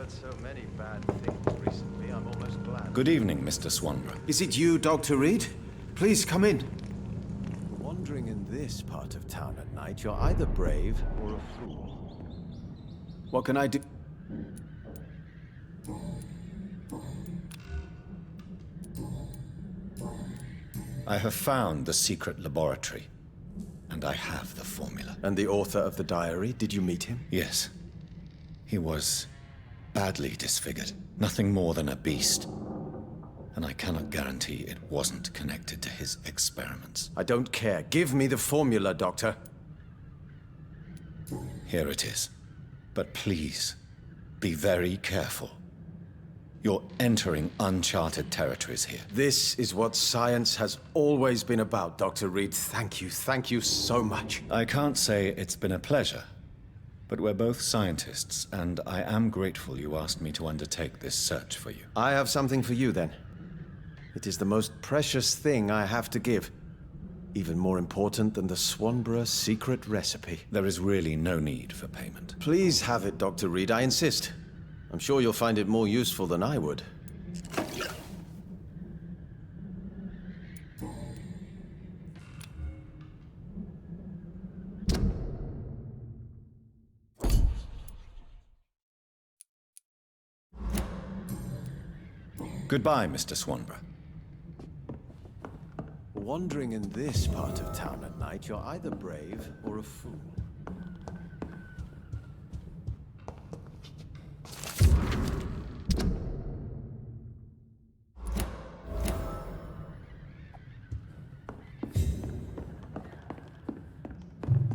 heard so many bad things recently, I'm almost glad. Good evening, Mr. Swanborough. Is it you, Dr. Reed? Please come in. Wandering in this part of town at night, you're either brave or a fool. What can I do? I have found the secret laboratory, and I have the formula. And the author of the diary, did you meet him? Yes. He was badly disfigured. Nothing more than a beast. And I cannot guarantee it wasn't connected to his experiments. I don't care. Give me the formula, Doctor. Here it is. But please, be very careful. You're entering uncharted territories here. This is what science has always been about, Dr. Reed. Thank you so much. I can't say it's been a pleasure, but we're both scientists, and I am grateful you asked me to undertake this search for you. I have something for you, then. It is the most precious thing I have to give. Even more important than the Swanborough secret recipe. There is really no need for payment. Please have it, Dr. Reed. I insist. I'm sure you'll find it more useful than I would. Goodbye, Mr. Swanborough. Wandering in this part of town at night, you're either brave or a fool.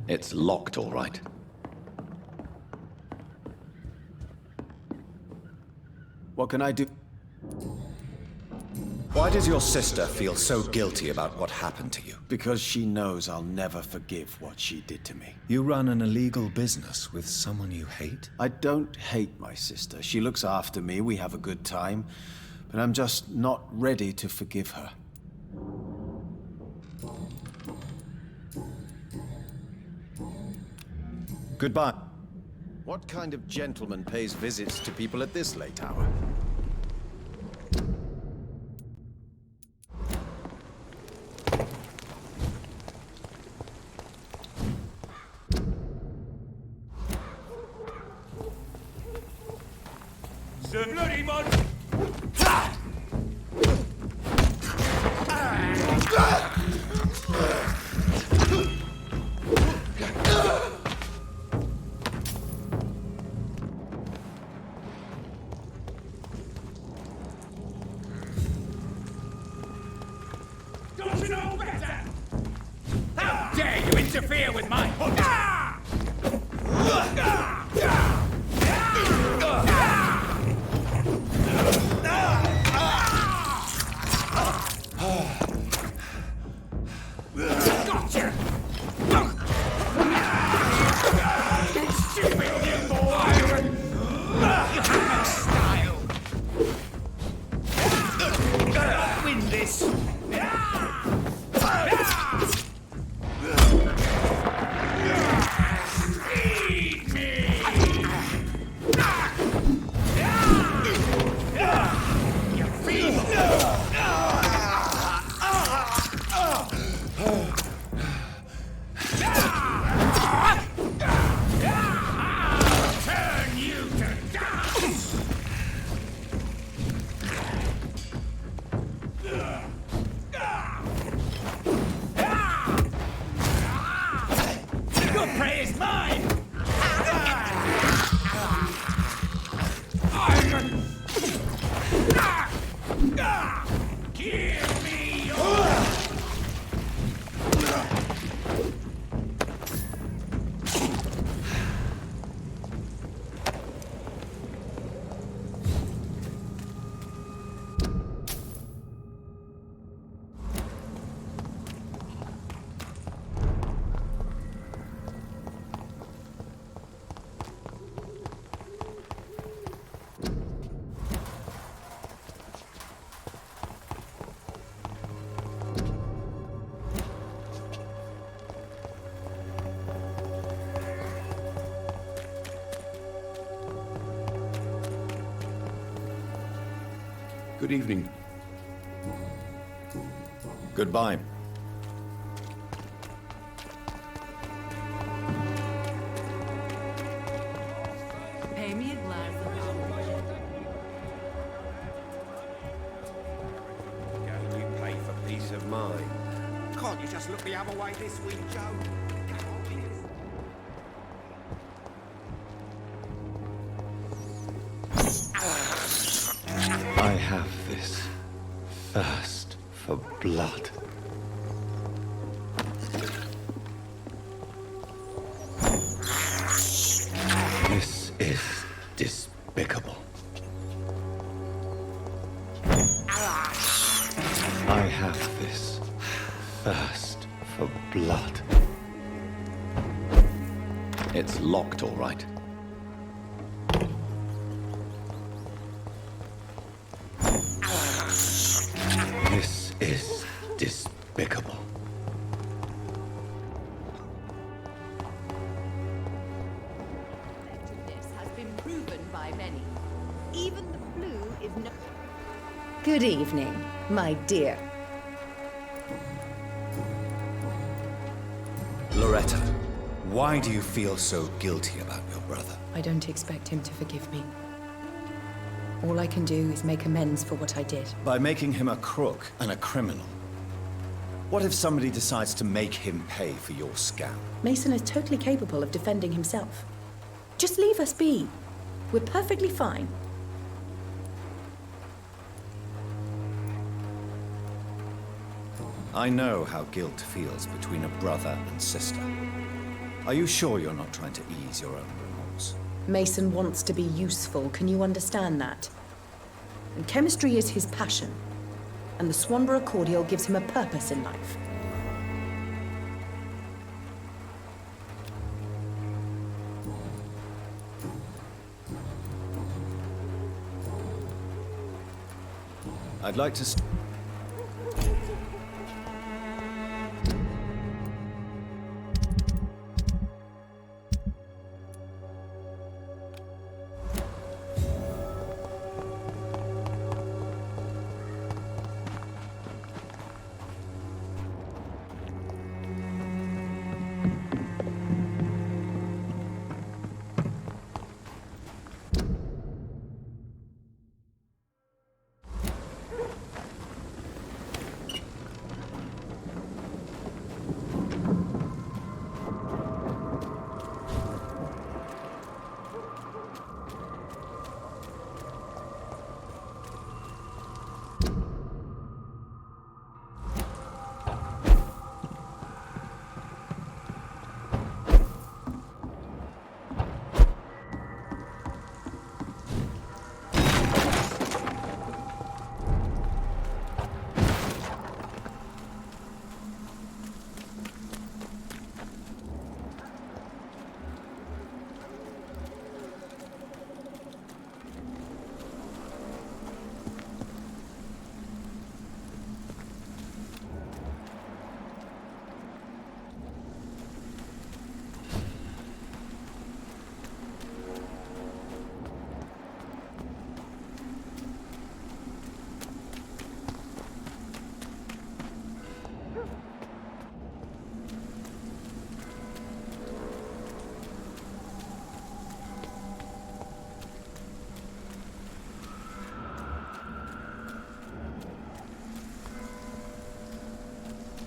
It's locked, all right. What can I do? Why does your sister feel so guilty about what happened to you? Because she knows I'll never forgive what she did to me. You run an illegal business with someone you hate? I don't hate my sister. She looks after me, we have a good time. But I'm just not ready to forgive her. Goodbye. What kind of gentleman pays visits to people at this late hour? The bloody mon! Don't you know better? How dare you interfere with my hunt? Gotcha! Stupid you boy! Style! Win this! Good evening. Goodbye. Pay me a glass of wine. Can you pay for peace of mind? Can't you just look the other way this week, Joe? Come on, please. I have this thirst for blood. This is despicable. I have this thirst for blood. It's locked, all right. This is despicable. Effectiveness has been proven by many. Even the flu is no... Good evening, my dear. Loretta, why do you feel so guilty about your brother? I don't expect him to forgive me. All I can do is make amends for what I did. By making him a crook and a criminal. What if somebody decides to make him pay for your scam? Mason is totally capable of defending himself. Just leave us be. We're perfectly fine. I know how guilt feels between a brother and sister. Are you sure you're not trying to ease your own remorse? Mason wants to be useful, can you understand that? And chemistry is his passion. And the Swanborough cordial gives him a purpose in life. I'd like to...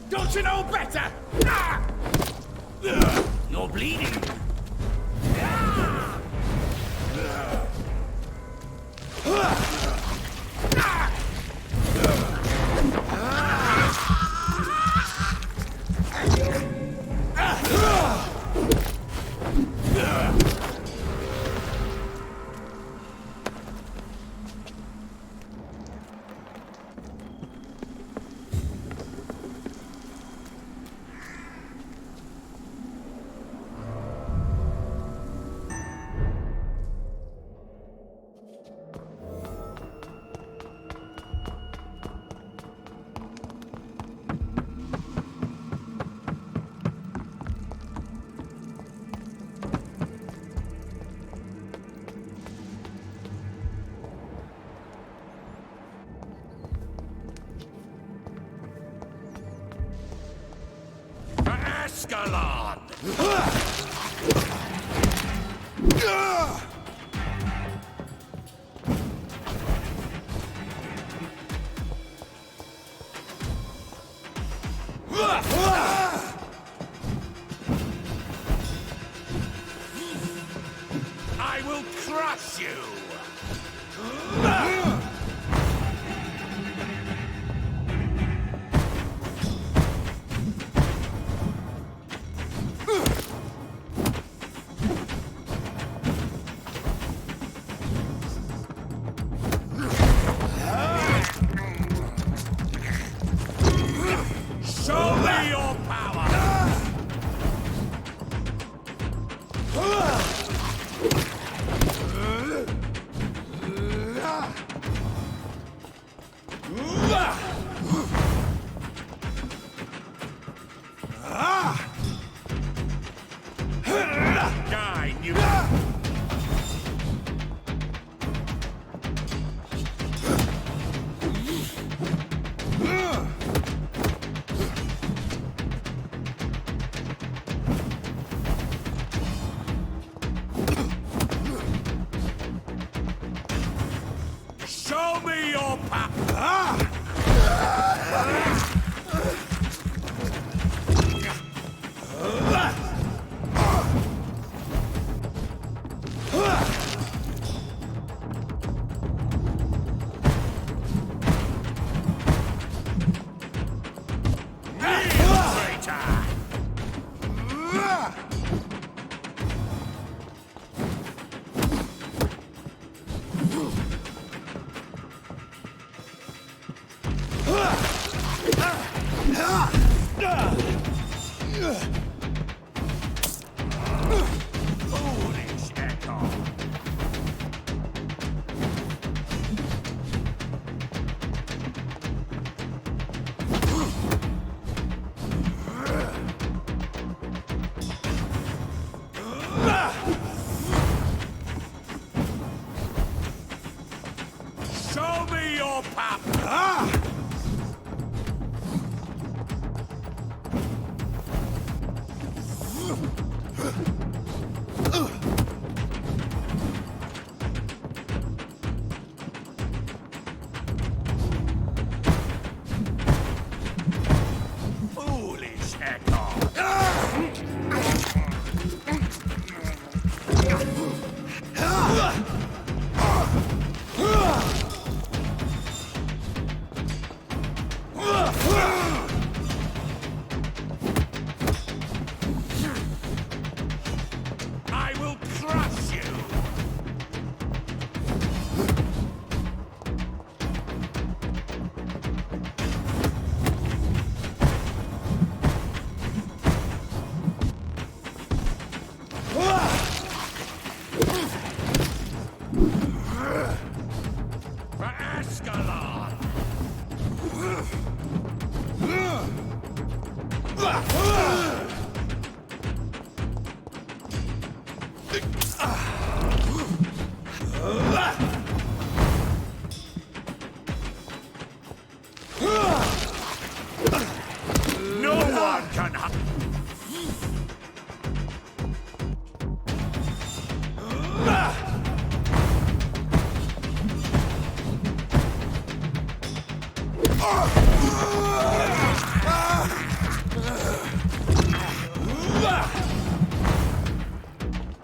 Don't you know better? Ah! You're bleeding. Ah! Ascalon! I will crush you! Show me your power! Die, you... Show me your power! Foolish echo! Show me your power! Foolish echo! I will crush you! For Ascalon! No one can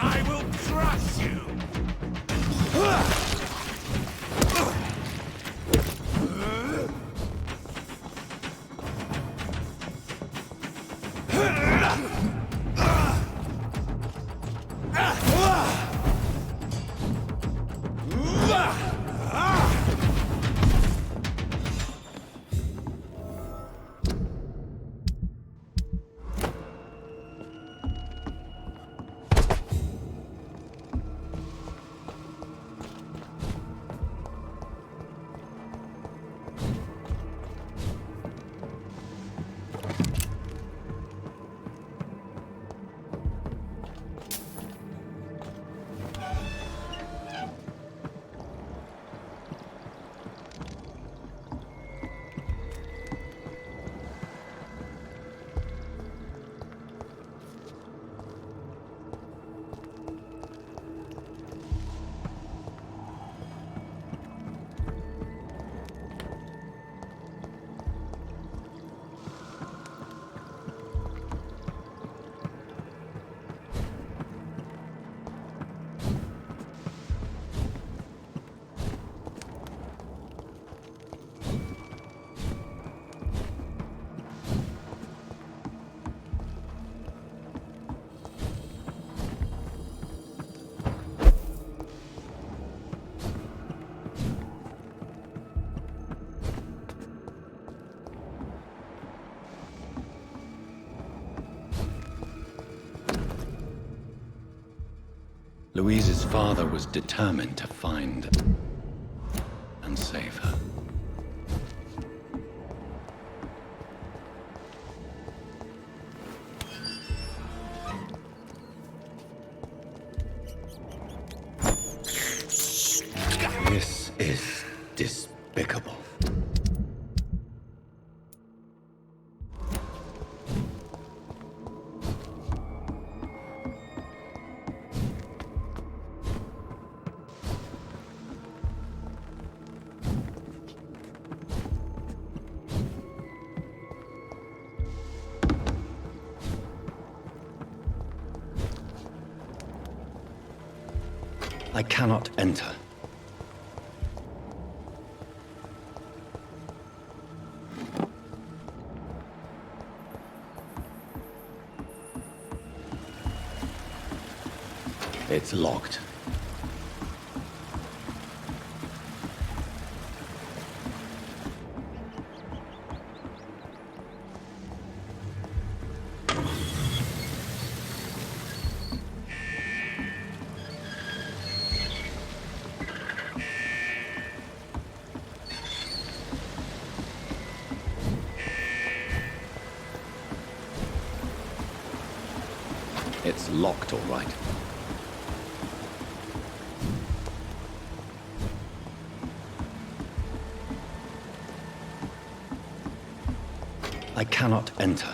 I will crush you! Louise's father was determined to find and save her. This is despicable. I cannot enter. It's locked. It's locked, all right. I cannot enter.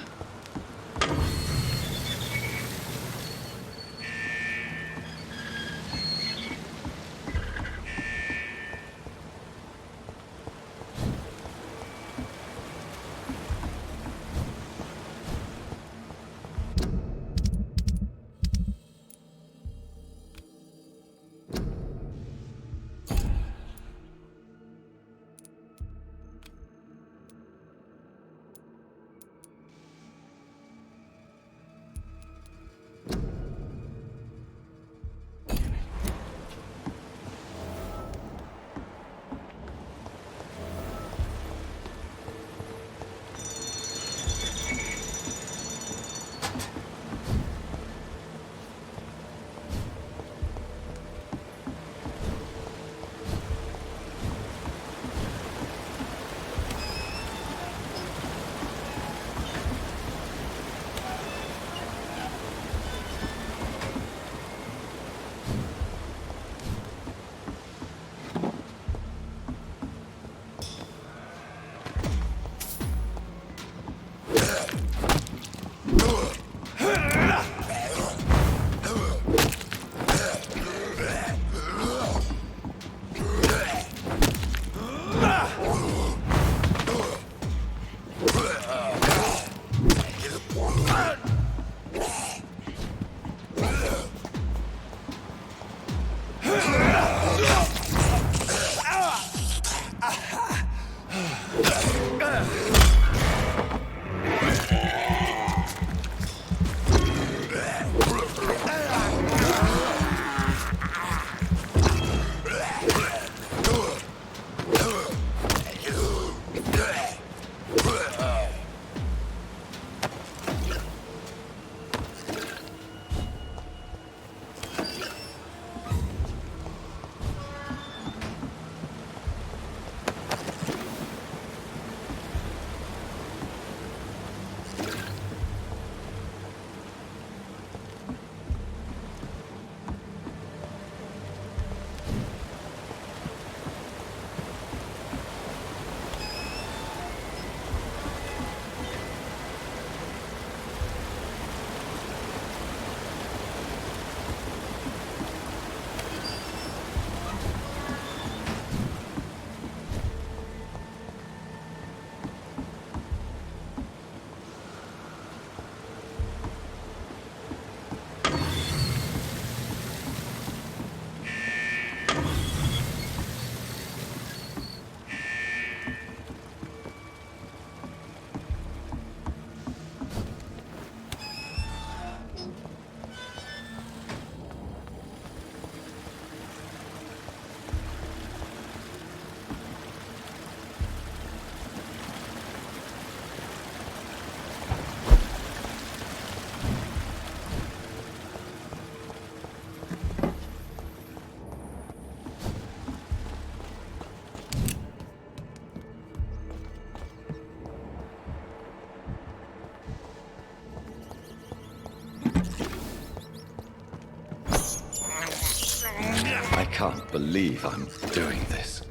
can't believe I'm doing this.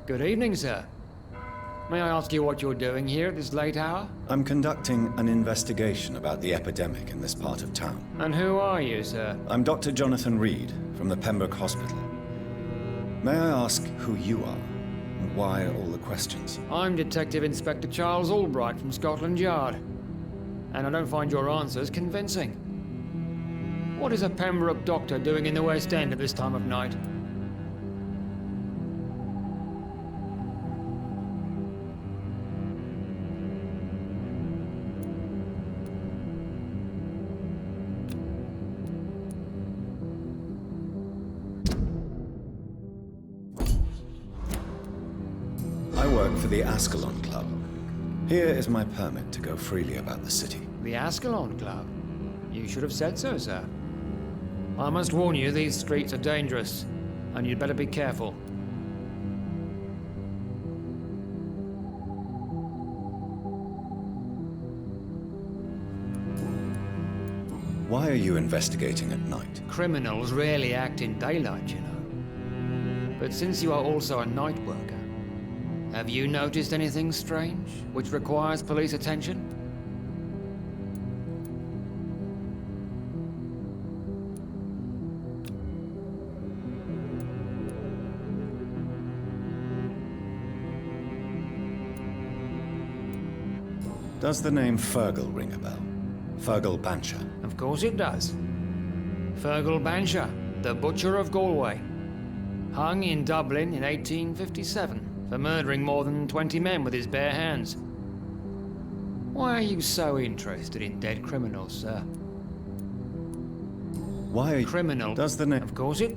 Good evening, sir. May I ask you what you're doing here at this late hour? I'm conducting an investigation about the epidemic in this part of town. And who are you, sir? I'm Dr. Jonathan Reed from the Pembroke Hospital. May I ask who you are and why all the questions? I'm Detective Inspector Charles Albright from Scotland Yard. And I don't find your answers convincing. What is a Pembroke doctor doing in the West End at this time of night? I work for the Ascalon Club. Here is my permit to go freely about the city. The Ascalon Club? You should have said so, sir. I must warn you, these streets are dangerous, and you'd better be careful. Why are you investigating at night? Criminals rarely act in daylight, you know. But since you are also a night worker, have you noticed anything strange which requires police attention? Does the name Fergal ring a bell? Fergal Bancher. Of course it does. Fergal Bancher, the Butcher of Galway. Hung in Dublin in 1857 for murdering more than 20 men with his bare hands. Why are you so interested in dead criminals, sir? Why are you... Criminal. Does the name... Of course it...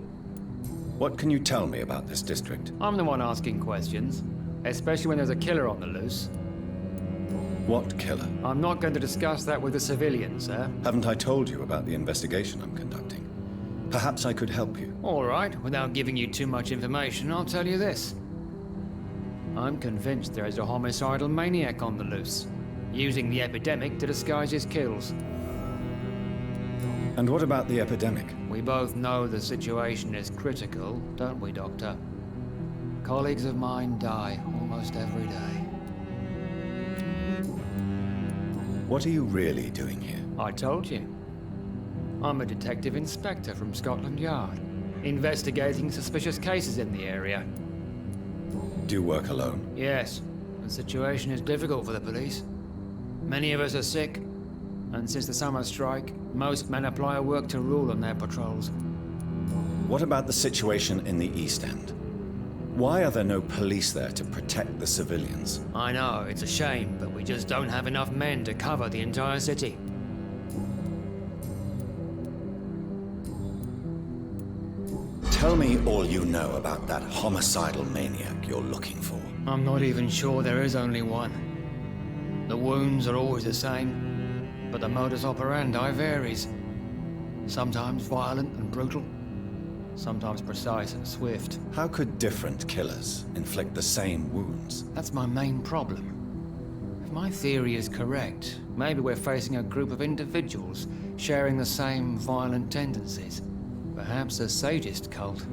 What can you tell me about this district? I'm the one asking questions, especially when there's a killer on the loose. What killer? I'm not going to discuss that with the civilians, sir. Haven't I told you about the investigation I'm conducting? Perhaps I could help you. All right, without giving you too much information, I'll tell you this. I'm convinced there is a homicidal maniac on the loose, using the epidemic to disguise his kills. And what about the epidemic? We both know the situation is critical, don't we, Doctor? Colleagues of mine die almost every day. What are you really doing here? I told you. I'm a detective inspector from Scotland Yard, investigating suspicious cases in the area. Do you work alone? Yes, the situation is difficult for the police. Many of us are sick, and since the summer strike, most men apply a work to rule on their patrols. What about the situation in the East End? Why are there no police there to protect the civilians? I know, it's a shame, but we just don't have enough men to cover the entire city. Tell me all you know about that homicidal maniac you're looking for. I'm not even sure there is only one. The wounds are always the same, but the modus operandi varies. Sometimes violent and brutal, sometimes precise and swift. How could different killers inflict the same wounds? That's my main problem. If my theory is correct, maybe we're facing a group of individuals sharing the same violent tendencies. Perhaps a sadist cult.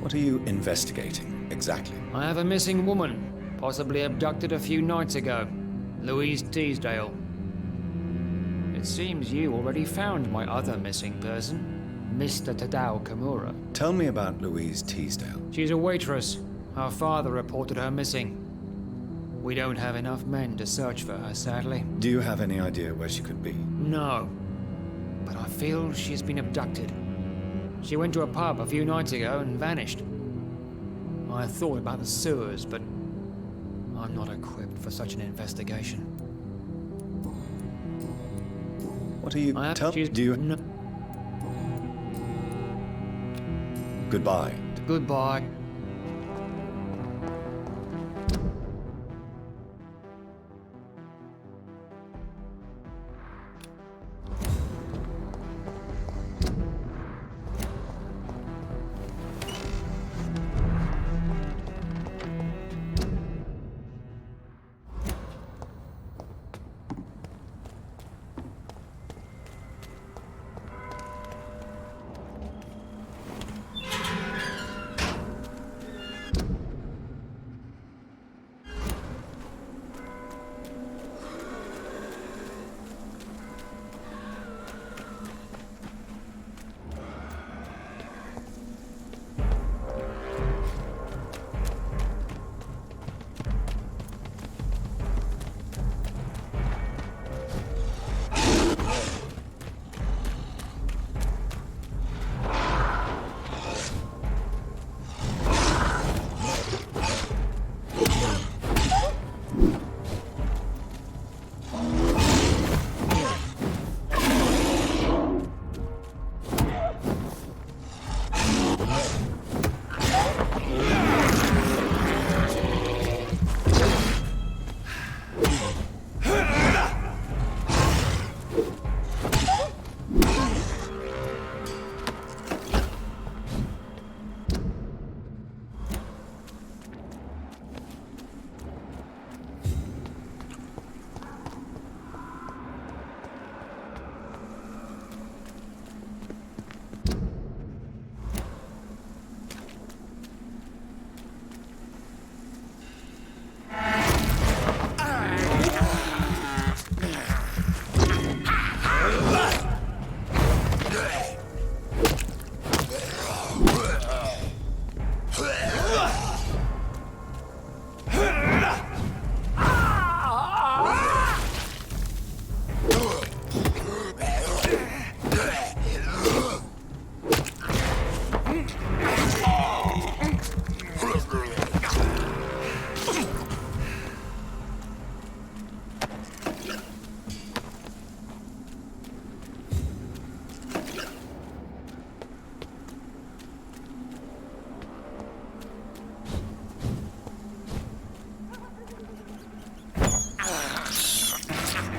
What are you investigating, exactly? I have a missing woman, possibly abducted a few nights ago. Louise Teasdale. It seems you already found my other missing person, Mr. Tadao Kimura. Tell me about Louise Teasdale. She's a waitress. Her father reported her missing. We don't have enough men to search for her, sadly. Do you have any idea where she could be? No. But I feel she's been abducted. She went to a pub a few nights ago and vanished. I thought about the sewers, but I'm not equipped for such an investigation. What are you... Do you... No. Goodbye. Goodbye.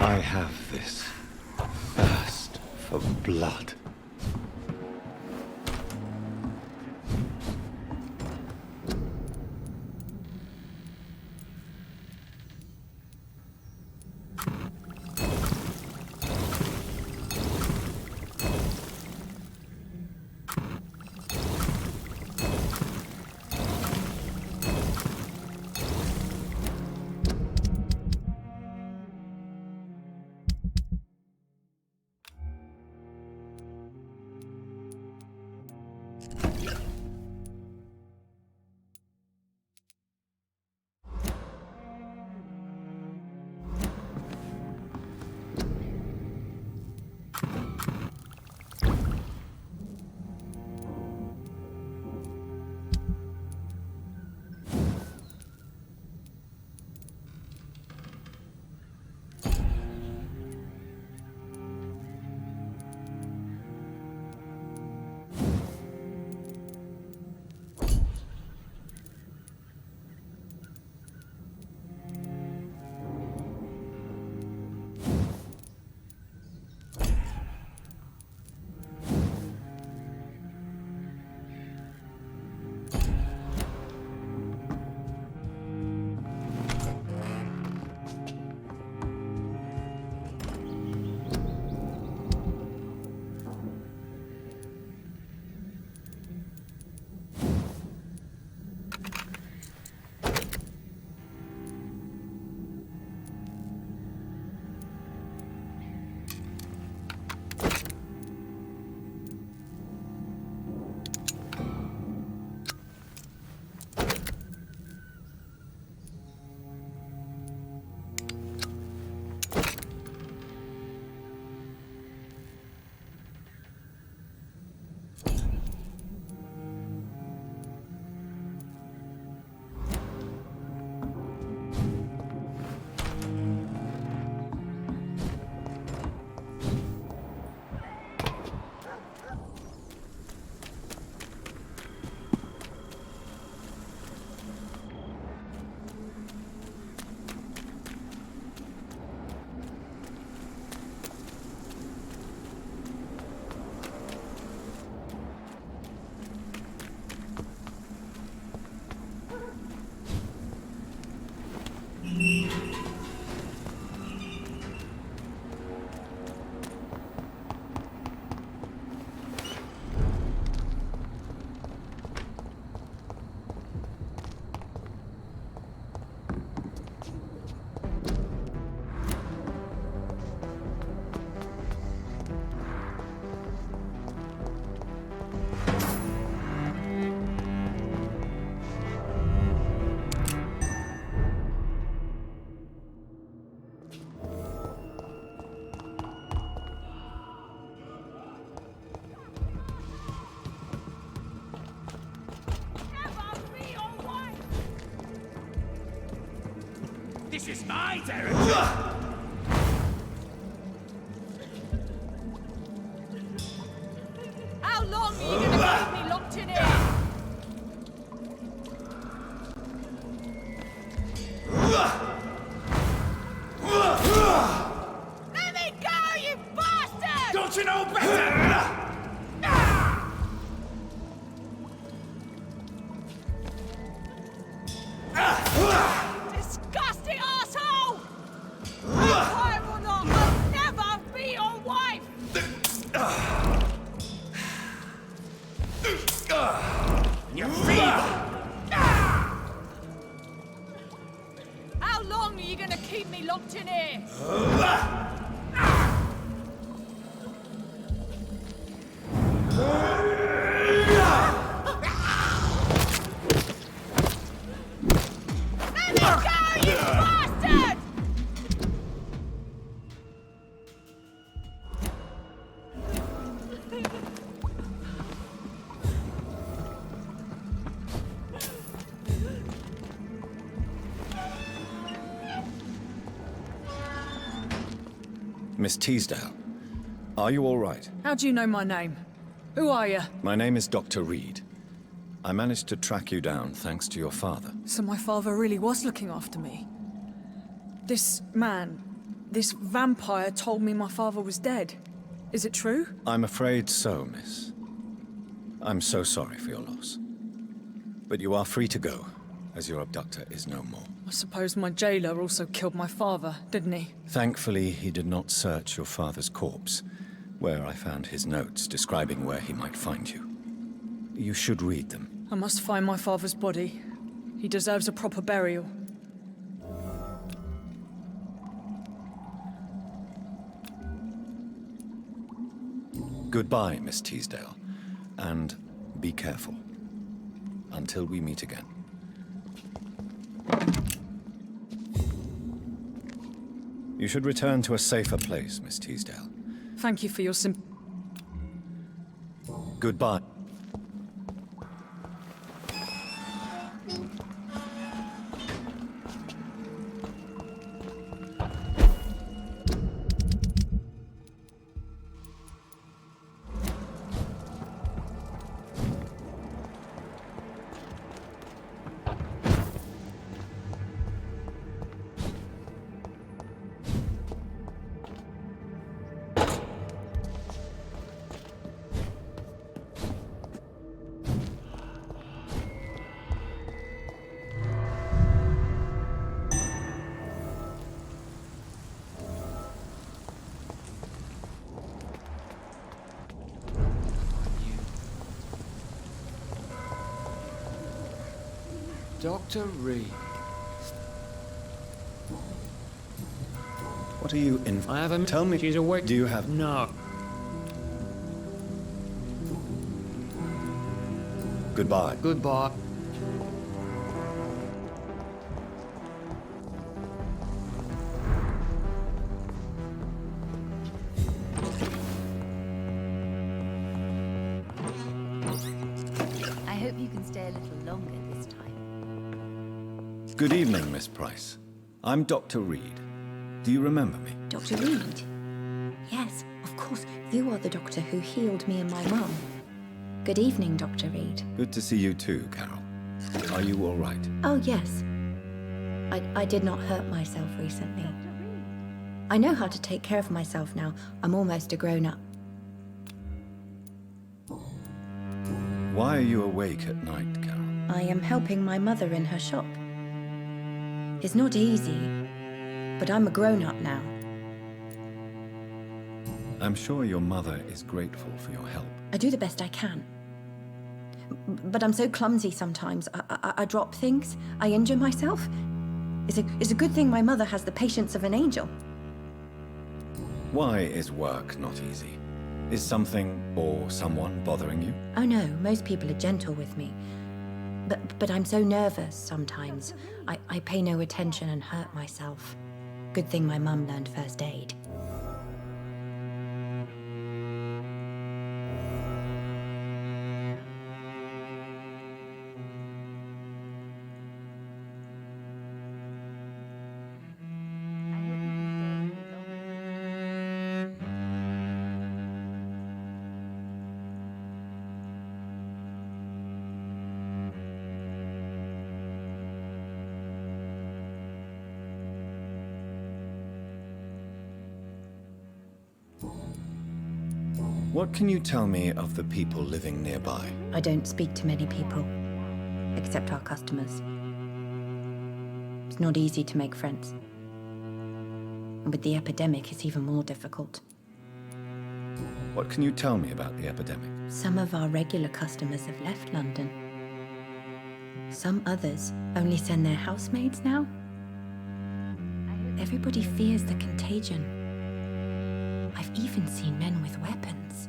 I have this thirst for blood. This is my territory! How long are you gonna keep me locked in here? Let me go, you bastard! Don't you know better? Disgusting asshole! Vampire or not, I'll never be your wife! You're feeble! How long are you gonna keep me locked in here? Let me go, you bastard! Miss Teasdale, are you all right? How do you know my name? Who are you? My name is Dr. Reed. I managed to track you down thanks to your father. So my father really was looking after me. This man, this vampire told me my father was dead. Is it true? I'm afraid so, miss. I'm so sorry for your loss. But you are free to go, as your abductor is no more. I suppose my jailer also killed my father, didn't he? Thankfully, he did not search your father's corpse, where I found his notes describing where he might find you. You should read them. I must find my father's body. He deserves a proper burial. Goodbye, Miss Teasdale, and be careful. Until we meet again. You should return to a safer place, Miss Teasdale. Thank you for your Goodbye. Dr. Reed. What are you in? I haven't. Tell me. She's awake. Do you have? No. Goodbye. Goodbye. I hope you can stay a little longer this time. Good evening, Miss Price. I'm Dr. Reed. Do you remember me? Dr. Reed? Yes, of course. You are the doctor who healed me and my mum. Good evening, Dr. Reed. Good to see you too, Carol. Are you all right? Oh, yes. I did not hurt myself recently. I know how to take care of myself now. I'm almost a grown-up. Why are you awake at night, Carol? I am helping my mother in her shop. It's not easy, but I'm a grown-up now. I'm sure your mother is grateful for your help. I do the best I can. But I'm so clumsy sometimes. I drop things. I injure myself. It's a good thing my mother has the patience of an angel. Why is work not easy? Is something or someone bothering you? Oh no, most people are gentle with me. But I'm so nervous sometimes. I pay no attention and hurt myself. Good thing my mum learned first aid. What can you tell me of the people living nearby? I don't speak to many people, except our customers. It's not easy to make friends. And with the epidemic, it's even more difficult. What can you tell me about the epidemic? Some of our regular customers have left London. Some others only send their housemaids now. Everybody fears the contagion. I've even seen men with weapons.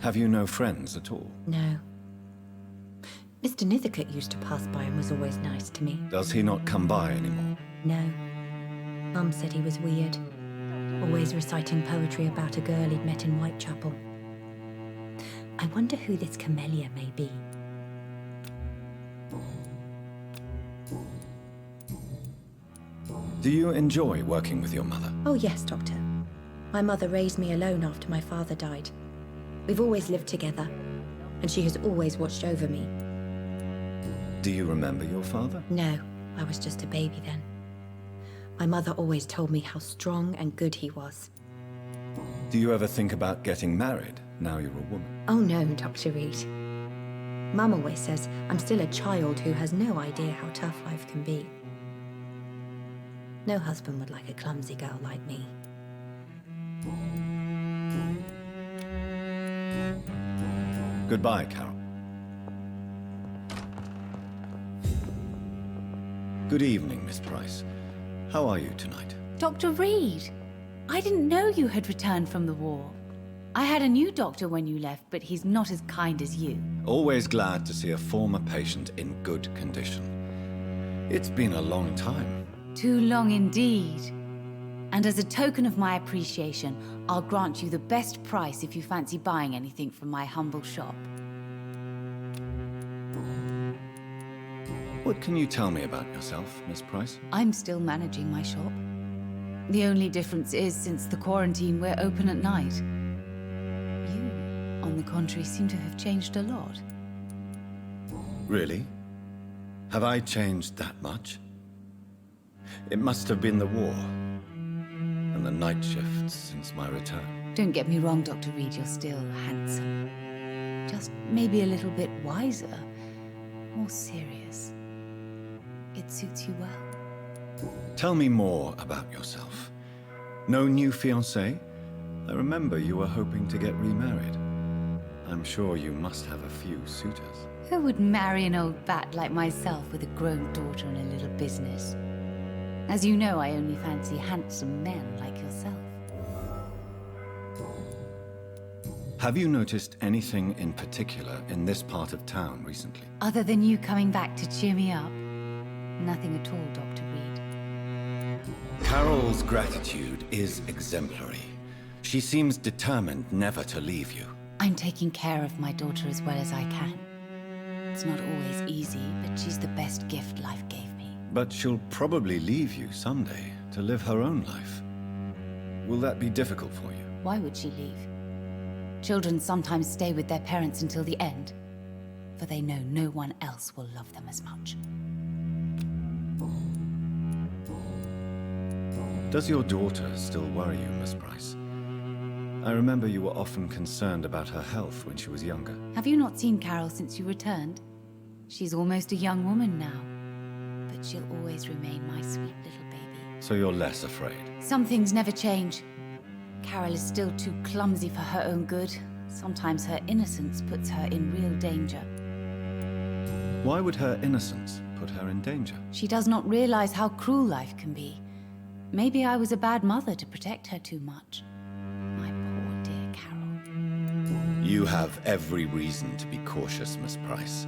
Have you no friends at all? No. Mr. Nithercote used to pass by and was always nice to me. Does he not come by anymore? No. Mum said he was weird. Always reciting poetry about a girl he'd met in Whitechapel. I wonder who this Camellia may be. Do you enjoy working with your mother? Oh yes, Doctor. My mother raised me alone after my father died. We've always lived together, and she has always watched over me. Do you remember your father? No, I was just a baby then. My mother always told me how strong and good he was. Do you ever think about getting married now you're a woman? Oh no, Dr. Reed. Mum always says I'm still a child who has no idea how tough life can be. No husband would like a clumsy girl like me. Goodbye, Carol. Good evening, Miss Price. How are you tonight? Dr. Reed, I didn't know you had returned from the war. I had a new doctor when you left, but he's not as kind as you. Always glad to see a former patient in good condition. It's been a long time. Too long indeed. And as a token of my appreciation, I'll grant you the best price if you fancy buying anything from my humble shop. What can you tell me about yourself, Miss Price? I'm still managing my shop. The only difference is, since the quarantine, we're open at night. You, on the contrary, seem to have changed a lot. Really? Have I changed that much? It must have been the war and the night shifts since my return. Don't get me wrong, Dr. Reed, you're still handsome. Just maybe a little bit wiser, more serious. It suits you well. Tell me more about yourself. No new fiancé? I remember you were hoping to get remarried. I'm sure you must have a few suitors. Who would marry an old bat like myself with a grown daughter and a little business? As you know, I only fancy handsome men like yourself. Have you noticed anything in particular in this part of town recently? Other than you coming back to cheer me up? Nothing at all, Dr. Reed. Carol's gratitude is exemplary. She seems determined never to leave you. I'm taking care of my daughter as well as I can. It's not always easy, but she's the best gift life gave me. But she'll probably leave you someday to live her own life. Will that be difficult for you? Why would she leave? Children sometimes stay with their parents until the end, for they know no one else will love them as much. Does your daughter still worry you, Miss Price? I remember you were often concerned about her health when she was younger. Have you not seen Carol since you returned? She's almost a young woman now, but she'll always remain my sweet little baby. So you're less afraid? Some things never change. Carol is still too clumsy for her own good. Sometimes her innocence puts her in real danger. Why would her innocence put her in danger? She does not realize how cruel life can be. Maybe I was a bad mother to protect her too much. My poor dear Carol. You have every reason to be cautious, Miss Price,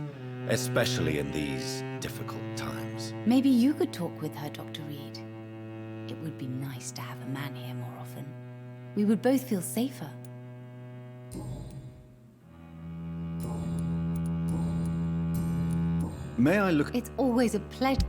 especially in these difficult times. Maybe you could talk with her, Dr. Reed. It would be nice to have a man here more often. We would both feel safer. May I look? It's always a pleasure.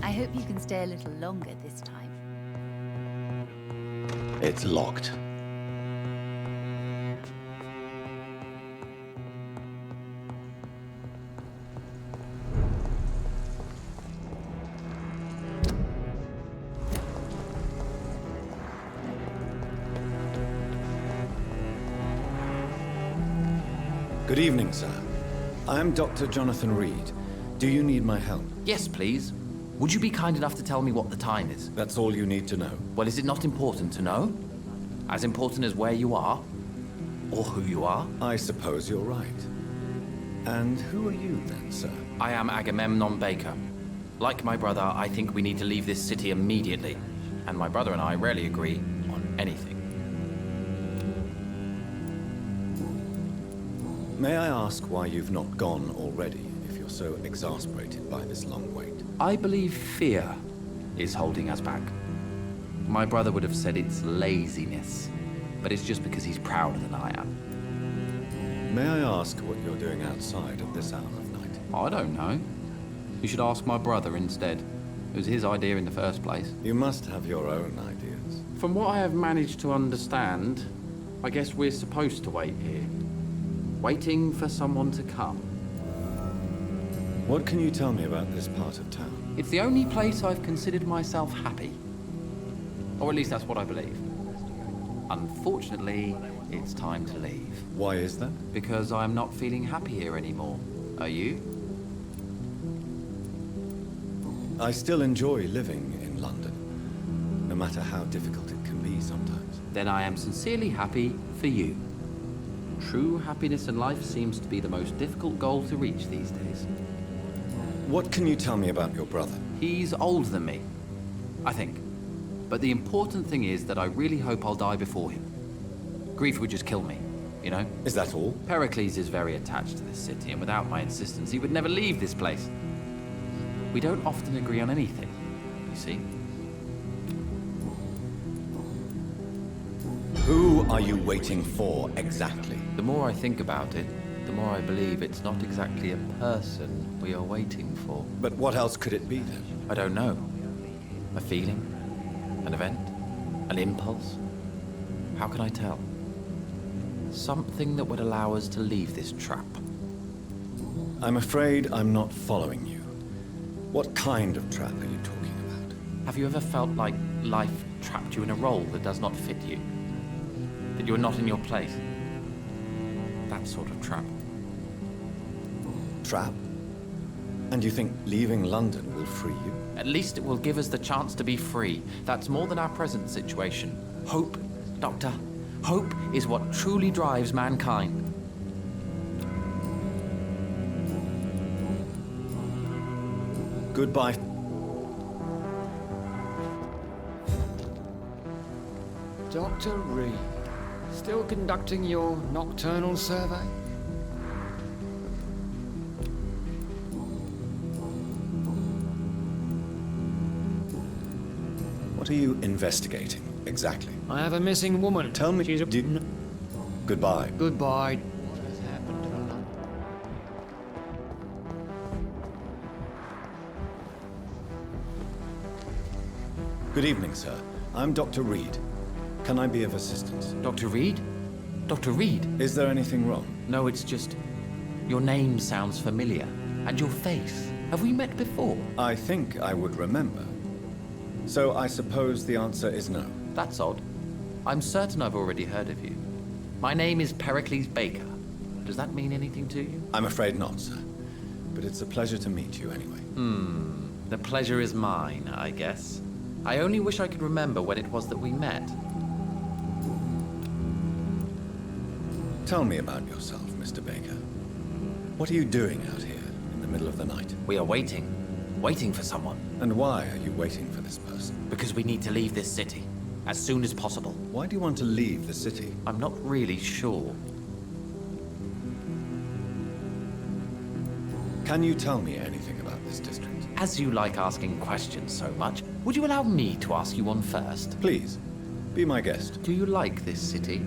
I hope you can stay a little longer this time. It's locked. Good evening, sir. I'm Dr. Jonathan Reed. Do you need my help? Yes, please. Would you be kind enough to tell me what the time is? That's all you need to know. Well, is it not important to know? As important as where you are? Or who you are? I suppose you're right. And who are you then, sir? I am Agamemnon Baker. Like my brother, I think we need to leave this city immediately. And my brother and I rarely agree on anything. May I ask why you've not gone already, if you're so exasperated by this long wait? I believe fear is holding us back. My brother would have said it's laziness, but it's just because he's prouder than I am. May I ask what you're doing outside at this hour of night? I don't know. You should ask my brother instead. It was his idea in the first place. You must have your own ideas. From what I have managed to understand, I guess we're supposed to wait here. Waiting for someone to come. What can you tell me about this part of town? It's the only place I've considered myself happy. Or at least that's what I believe. Unfortunately, it's time to leave. Why is that? Because I'm not feeling happy here anymore. Are you? I still enjoy living in London, no matter how difficult it can be sometimes. Then I am sincerely happy for you. True happiness in life seems to be the most difficult goal to reach these days. What can you tell me about your brother? He's older than me, I think. But the important thing is that I really hope I'll die before him. Grief would just kill me, you know? Is that all? Pericles is very attached to this city, and without my insistence, he would never leave this place. We don't often agree on anything, you see? Who are you waiting for, exactly? The more I think about it, the more I believe it's not exactly a person we are waiting for. But what else could it be, then? I don't know. A feeling? An event? An impulse? How can I tell? Something that would allow us to leave this trap. I'm afraid I'm not following you. What kind of trap are you talking about? Have you ever felt like life trapped you in a role that does not fit you? That you are not in your place? That sort of trap. Trap? And you think leaving London will free you? At least it will give us the chance to be free. That's more than our present situation. Hope, Doctor. Hope is what truly drives mankind. Goodbye. Dr. Reed, still conducting your nocturnal survey? What are you investigating, exactly? I have a missing woman. Tell me. She's a... Goodbye. Goodbye. What has happened to London? Good evening, sir. I'm Dr. Reed. Can I be of assistance? Dr. Reed? Dr. Reed? Is there anything wrong? No, it's just... Your name sounds familiar. And your face. Have we met before? I think I would remember. So I suppose the answer is no. That's odd. I'm certain I've already heard of you. My name is Pericles Baker. Does that mean anything to you? I'm afraid not, sir. But it's a pleasure to meet you anyway. The pleasure is mine, I guess. I only wish I could remember when it was that we met. Tell me about yourself, Mr. Baker. What are you doing out here in the middle of the night? We are waiting. Waiting for someone. And why are you waiting for this person? Because we need to leave this city. As soon as possible. Why do you want to leave the city? I'm not really sure. Can you tell me anything about this district? As you like asking questions so much, would you allow me to ask you one first? Please, be my guest. Do you like this city?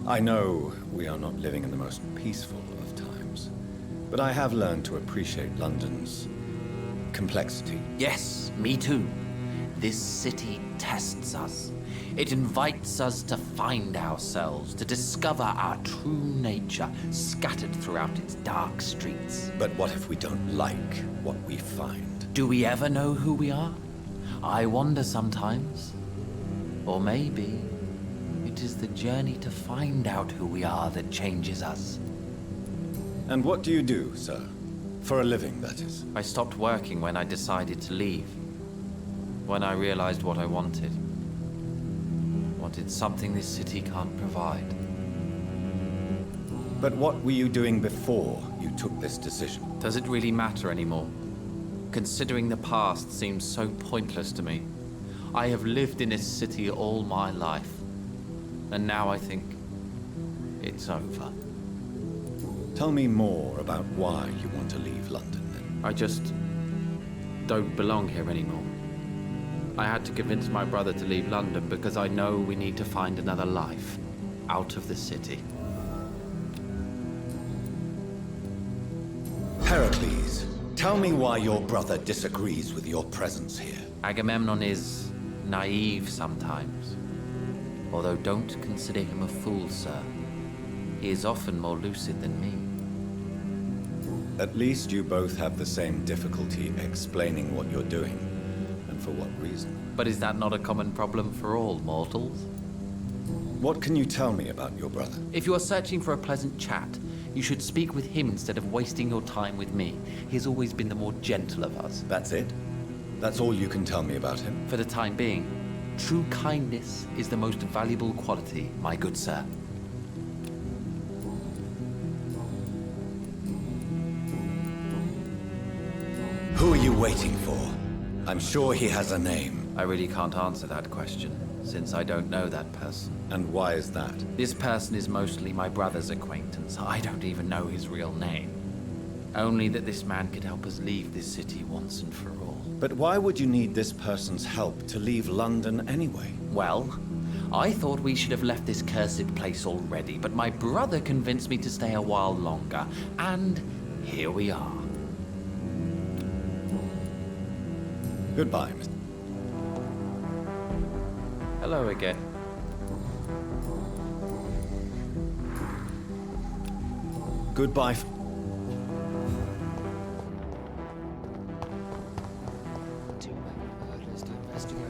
I know we are not living in the most peaceful of times, but I have learned to appreciate London's complexity. Yes, me too. This city tests us. It invites us to find ourselves, to discover our true nature scattered throughout its dark streets. But what if we don't like what we find? Do we ever know who we are? I wonder sometimes. Or maybe it is the journey to find out who we are that changes us. And what do you do, sir? For a living, that is. I stopped working when I decided to leave. When I realized what I wanted. Wanted something this city can't provide. But what were you doing before you took this decision? Does it really matter anymore? Considering the past seems so pointless to me. I have lived in this city all my life. And now I think it's over. Tell me more about why you want to leave London, then. I just don't belong here anymore. I had to convince my brother to leave London because I know we need to find another life out of the city. Heracles, tell me why your brother disagrees with your presence here. Agamemnon is naive sometimes. Although don't consider him a fool, sir. He is often more lucid than me. At least you both have the same difficulty explaining what you're doing, and for what reason. But is that not a common problem for all mortals? What can you tell me about your brother? If you are searching for a pleasant chat, you should speak with him instead of wasting your time with me. He has always been the more gentle of us. That's it? That's all you can tell me about him? For the time being, true kindness is the most valuable quality, my good sir. Who are you waiting for? I'm sure he has a name. I really can't answer that question, since I don't know that person. And why is that? This person is mostly my brother's acquaintance. I don't even know his real name. Only that this man could help us leave this city once and for all. But why would you need this person's help to leave London anyway? Well, I thought we should have left this cursed place already, but my brother convinced me to stay a while longer, and here we are. Goodbye, Mr. Hello again. Goodbye. Too many murders to investigate.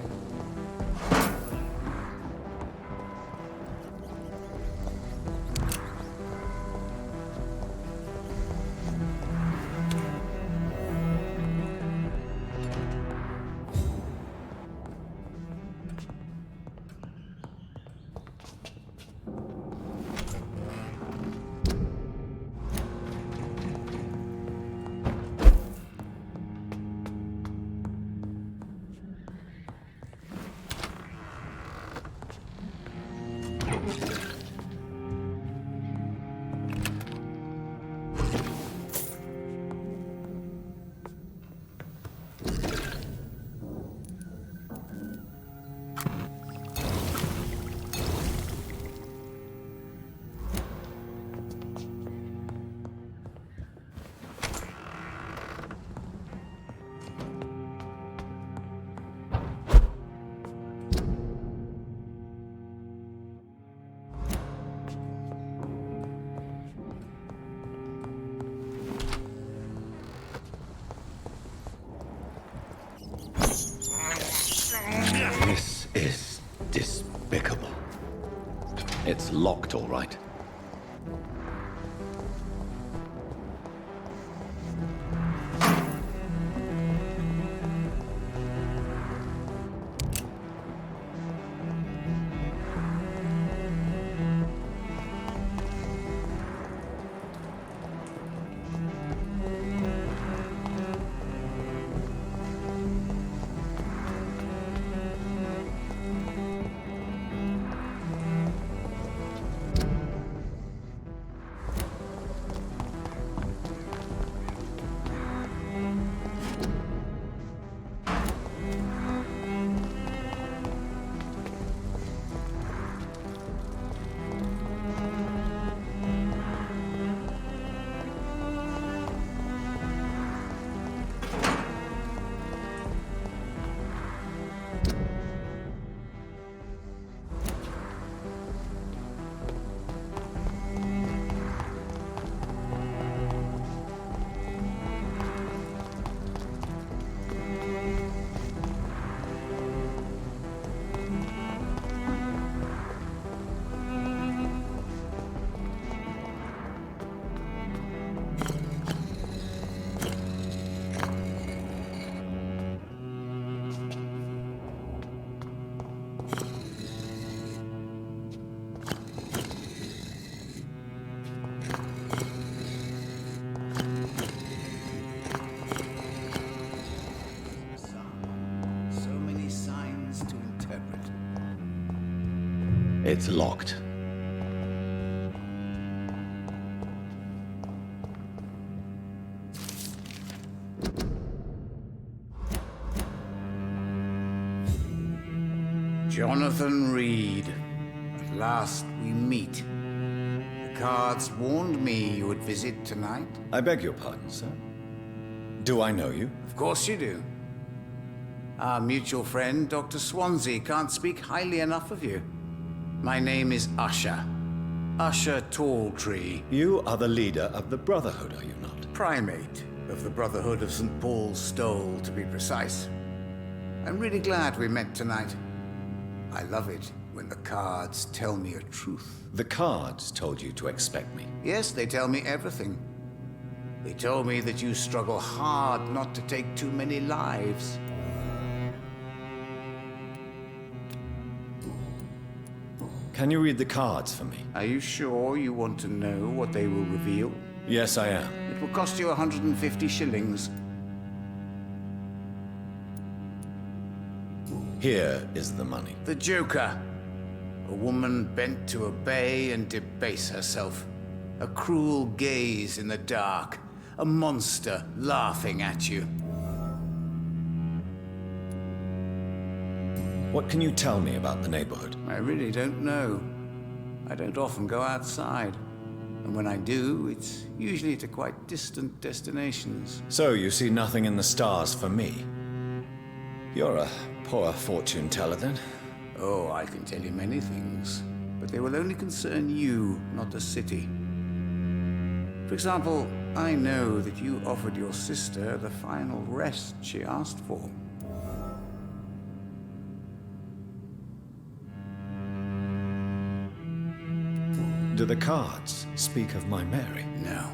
This is despicable. It's locked, all right. It's locked. Jonathan Reed. At last we meet. The cards warned me you would visit tonight. I beg your pardon, sir. Do I know you? Of course you do. Our mutual friend, Dr. Swansea, can't speak highly enough of you. My name is Usher. Usher Talltree. You are the leader of the Brotherhood, are you not? Primate of the Brotherhood of St. Paul's Stole, to be precise. I'm really glad we met tonight. I love it when the cards tell me a truth. The cards told you to expect me. Yes, they tell me everything. They told me that you struggle hard not to take too many lives. Can you read the cards for me? Are you sure you want to know what they will reveal? Yes, I am. It will cost you 150 shillings. Here is the money. The Joker. A woman bent to obey and debase herself. A cruel gaze in the dark. A monster laughing at you. What can you tell me about the neighborhood? I really don't know. I don't often go outside. And when I do, it's usually to quite distant destinations. So you see nothing in the stars for me? You're a poor fortune teller, then? Oh, I can tell you many things. But they will only concern you, not the city. For example, I know that you offered your sister the final rest she asked for. Do the cards speak of my Mary? No.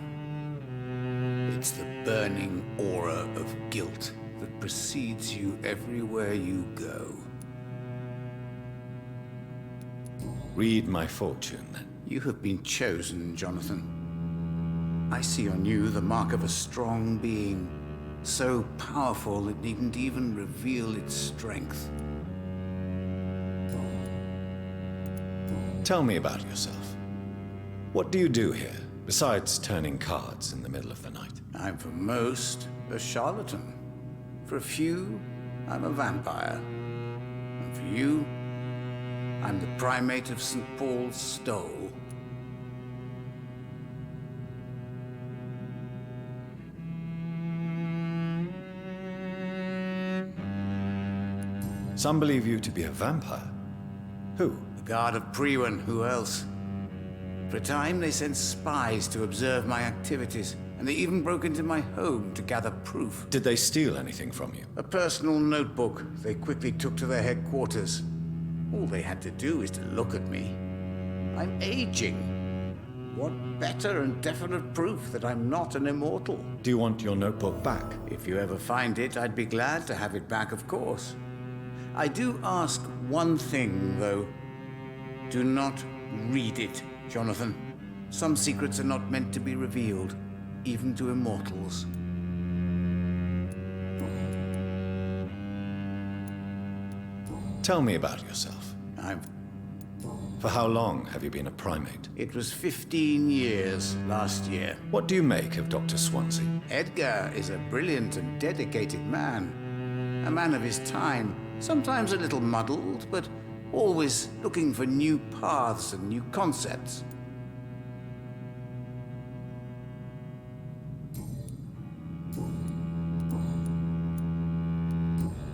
It's the burning aura of guilt that precedes you everywhere you go. Read my fortune, then. You have been chosen, Jonathan. I see on you the mark of a strong being, so powerful it needn't even reveal its strength. Tell me about yourself. What do you do here, besides turning cards in the middle of the night? I'm for most a charlatan. For a few, I'm a vampire. And for you, I'm the primate of St. Paul's Stole. Some believe you to be a vampire. Who? The Guard of Priwen, who else? For a time, they sent spies to observe my activities, and they even broke into my home to gather proof. Did they steal anything from you? A personal notebook they quickly took to their headquarters. All they had to do is to look at me. I'm aging. What better and definite proof that I'm not an immortal? Do you want your notebook back? If you ever find it, I'd be glad to have it back, of course. I do ask one thing, though. Do not read it, Jonathan. Some secrets are not meant to be revealed, even to immortals. Tell me about yourself. For how long have you been a primate? It was 15 years last year. What do you make of Dr. Swansea? Edgar is a brilliant and dedicated man. A man of his time. Sometimes a little muddled, but always looking for new paths and new concepts.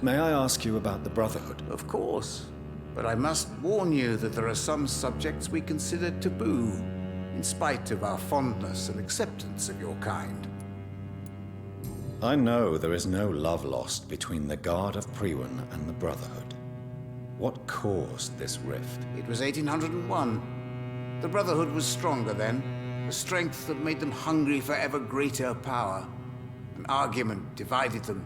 May I ask you about the Brotherhood? Of course. But I must warn you that there are some subjects we consider taboo, in spite of our fondness and acceptance of your kind. I know there is no love lost between the Guard of Priwen and the Brotherhood. What caused this rift? It was 1801. The Brotherhood was stronger then, a strength that made them hungry for ever greater power. An argument divided them,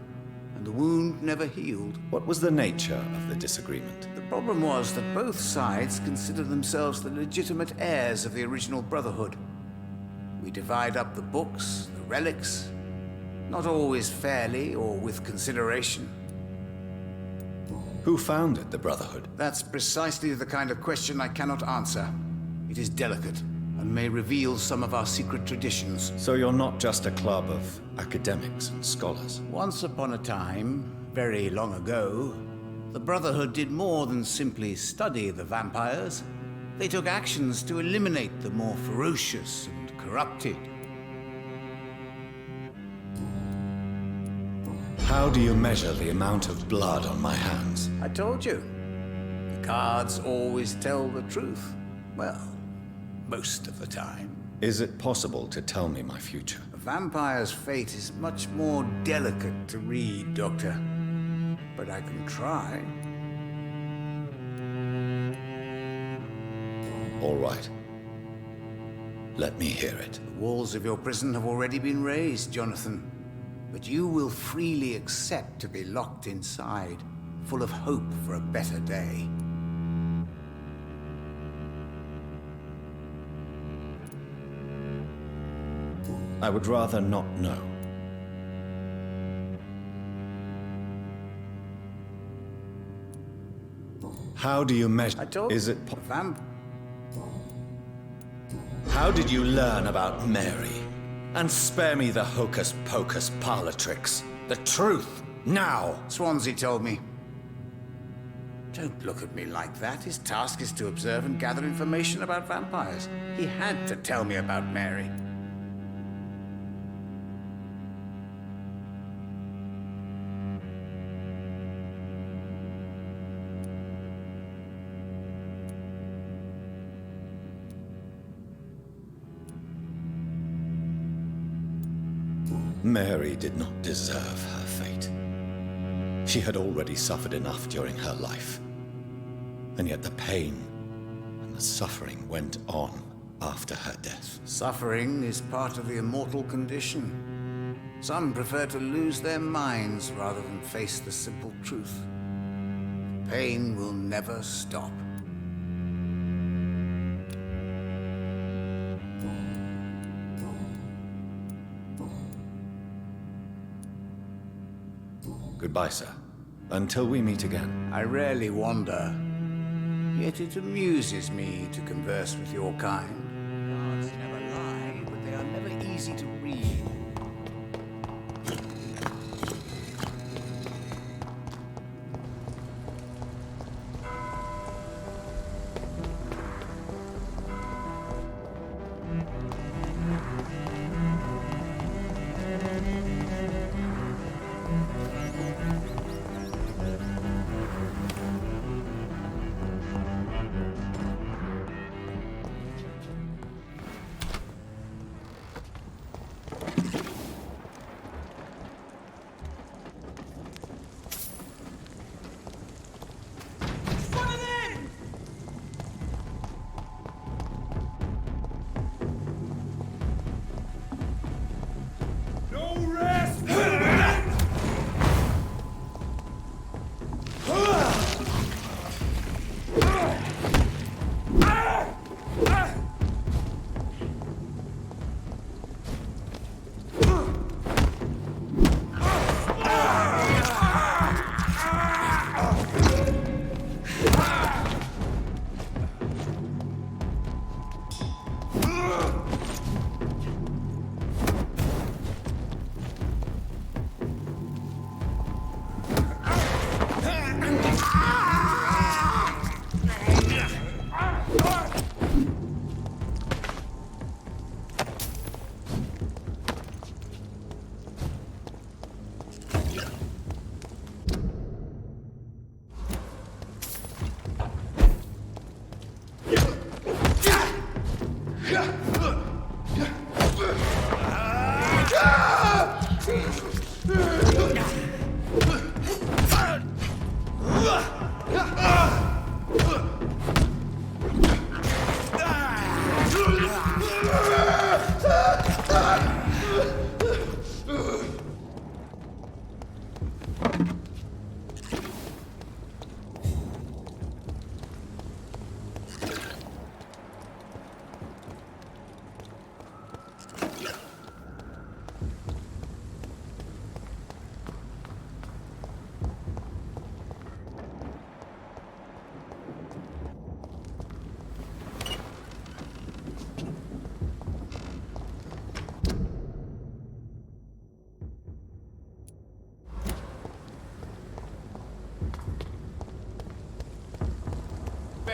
and the wound never healed. What was the nature of the disagreement? The problem was that both sides considered themselves the legitimate heirs of the original Brotherhood. We divide up the books, the relics, not always fairly or with consideration. Who founded the Brotherhood? That's precisely the kind of question I cannot answer. It is delicate, and may reveal some of our secret traditions. So you're not just a club of academics and scholars? Once upon a time, very long ago, the Brotherhood did more than simply study the vampires. They took actions to eliminate the more ferocious and corrupted. How do you measure the amount of blood on my hands? I told you. The cards always tell the truth. Well, most of the time. Is it possible to tell me my future? A vampire's fate is much more delicate to read, Doctor. But I can try. All right. Let me hear it. The walls of your prison have already been raised, Jonathan. But you will freely accept to be locked inside, full of hope for a better day. I would rather not know. How do you measure? I told Is it How did you learn about Mary? And spare me the hocus-pocus parlor tricks. The truth, now! Swansea told me. Don't look at me like that. His task is to observe and gather information about vampires. He had to tell me about Mary. Mary did not deserve her fate. She had already suffered enough during her life. And yet the pain and the suffering went on after her death. Suffering is part of the immortal condition. Some prefer to lose their minds rather than face the simple truth. Pain will never stop. Goodbye, sir. Until we meet again. I rarely wander, yet it amuses me to converse with your kind. Cards never lie, but they are never easy to read.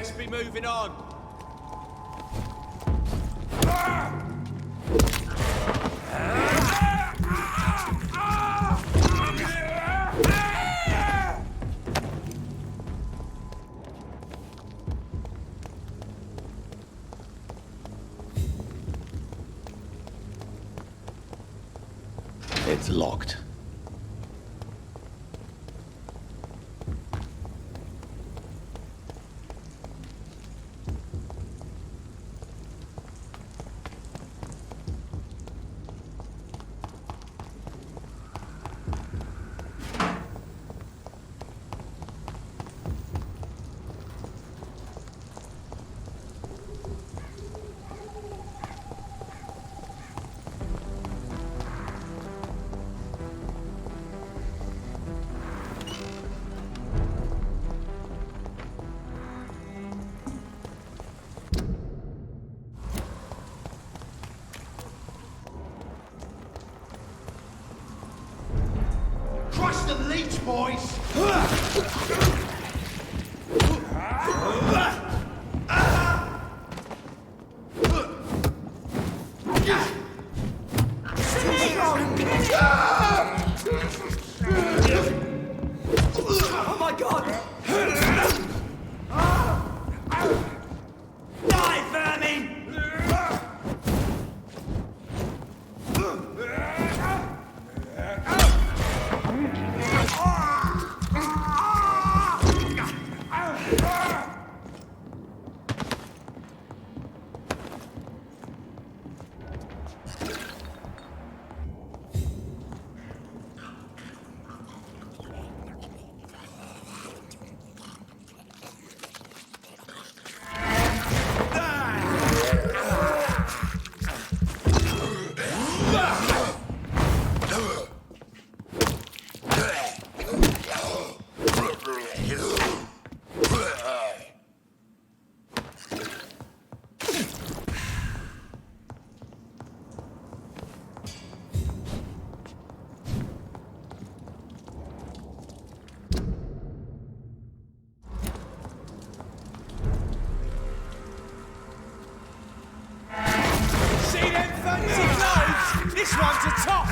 best be moving on. It's locked. Crush the leech, boys! Oh my god! Die, vermin! This one's a top!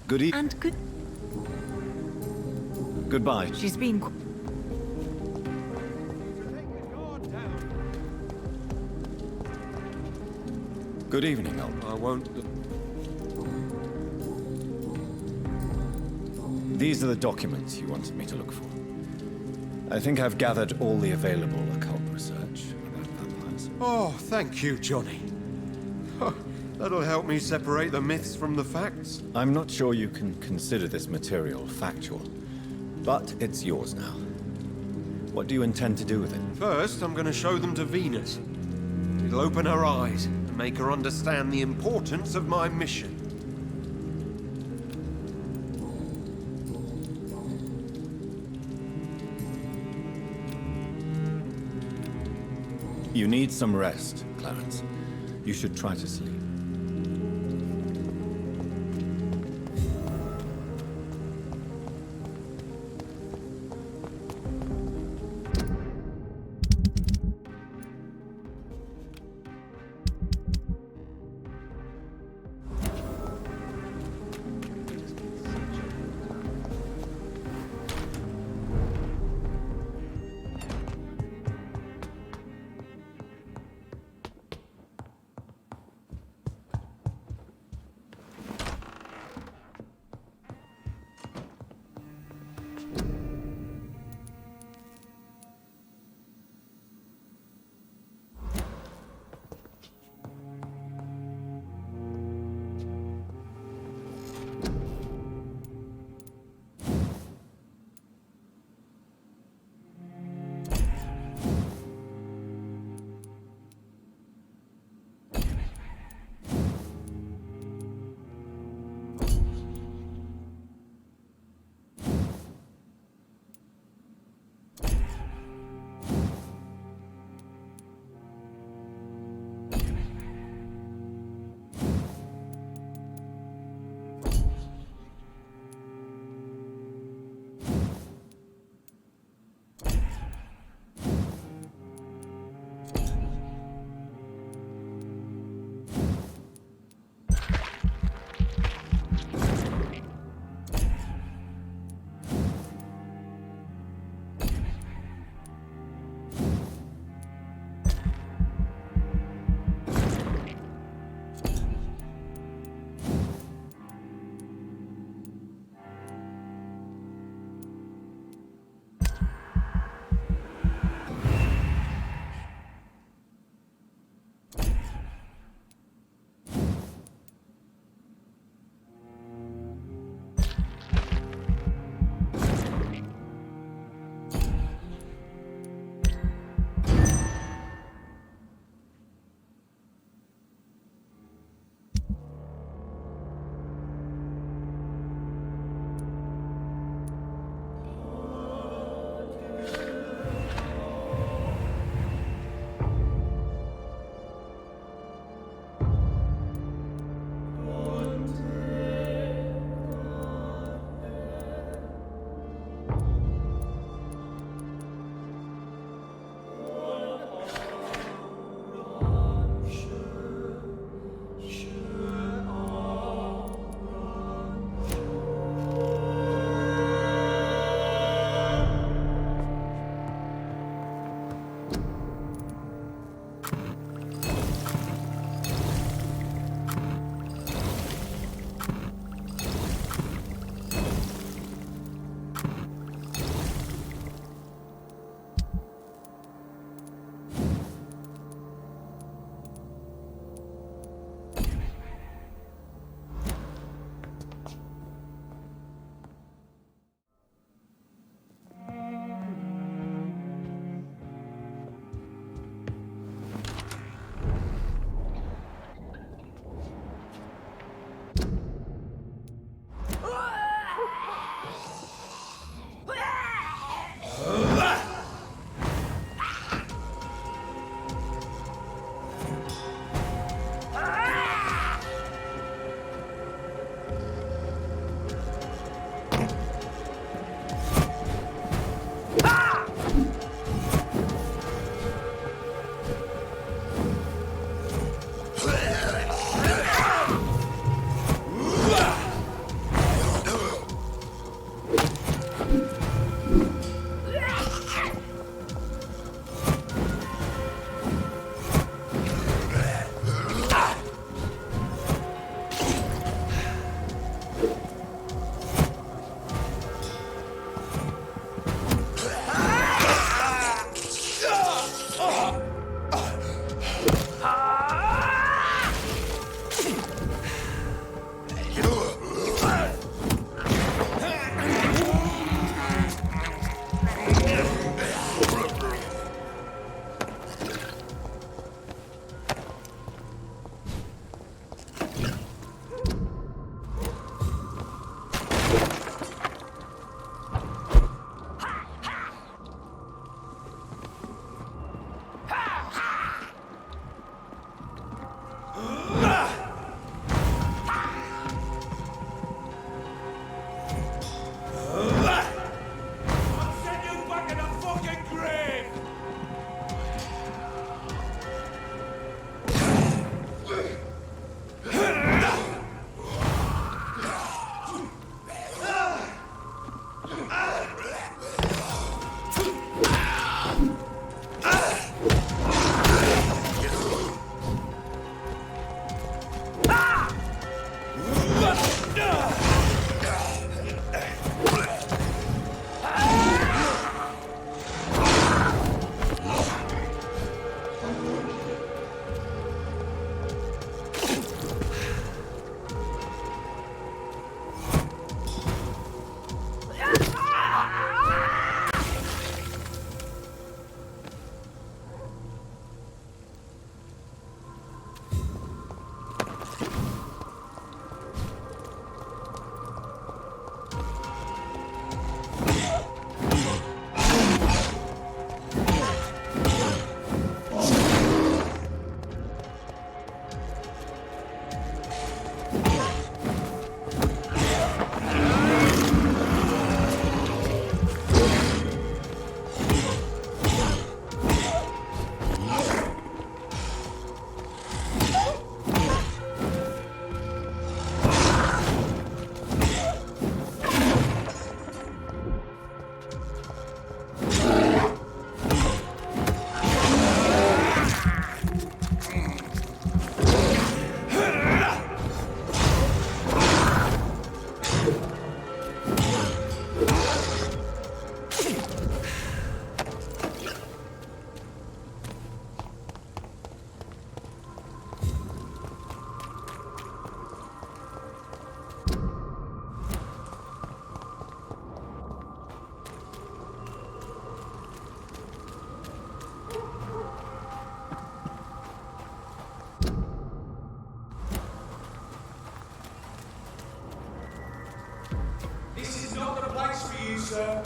Good evening. And good. Goodbye. She's been. Good evening, I won't. These are the documents you wanted me to look for. I think I've gathered all the available occult research about vampires. Oh, thank you, Johnny. That'll help me separate the myths from the facts. I'm not sure you can consider this material factual, but it's yours now. What do you intend to do with it? First, I'm going to show them to Venus. It'll open her eyes and make her understand the importance of my mission. You need some rest, Clarence. You should try to sleep. sir.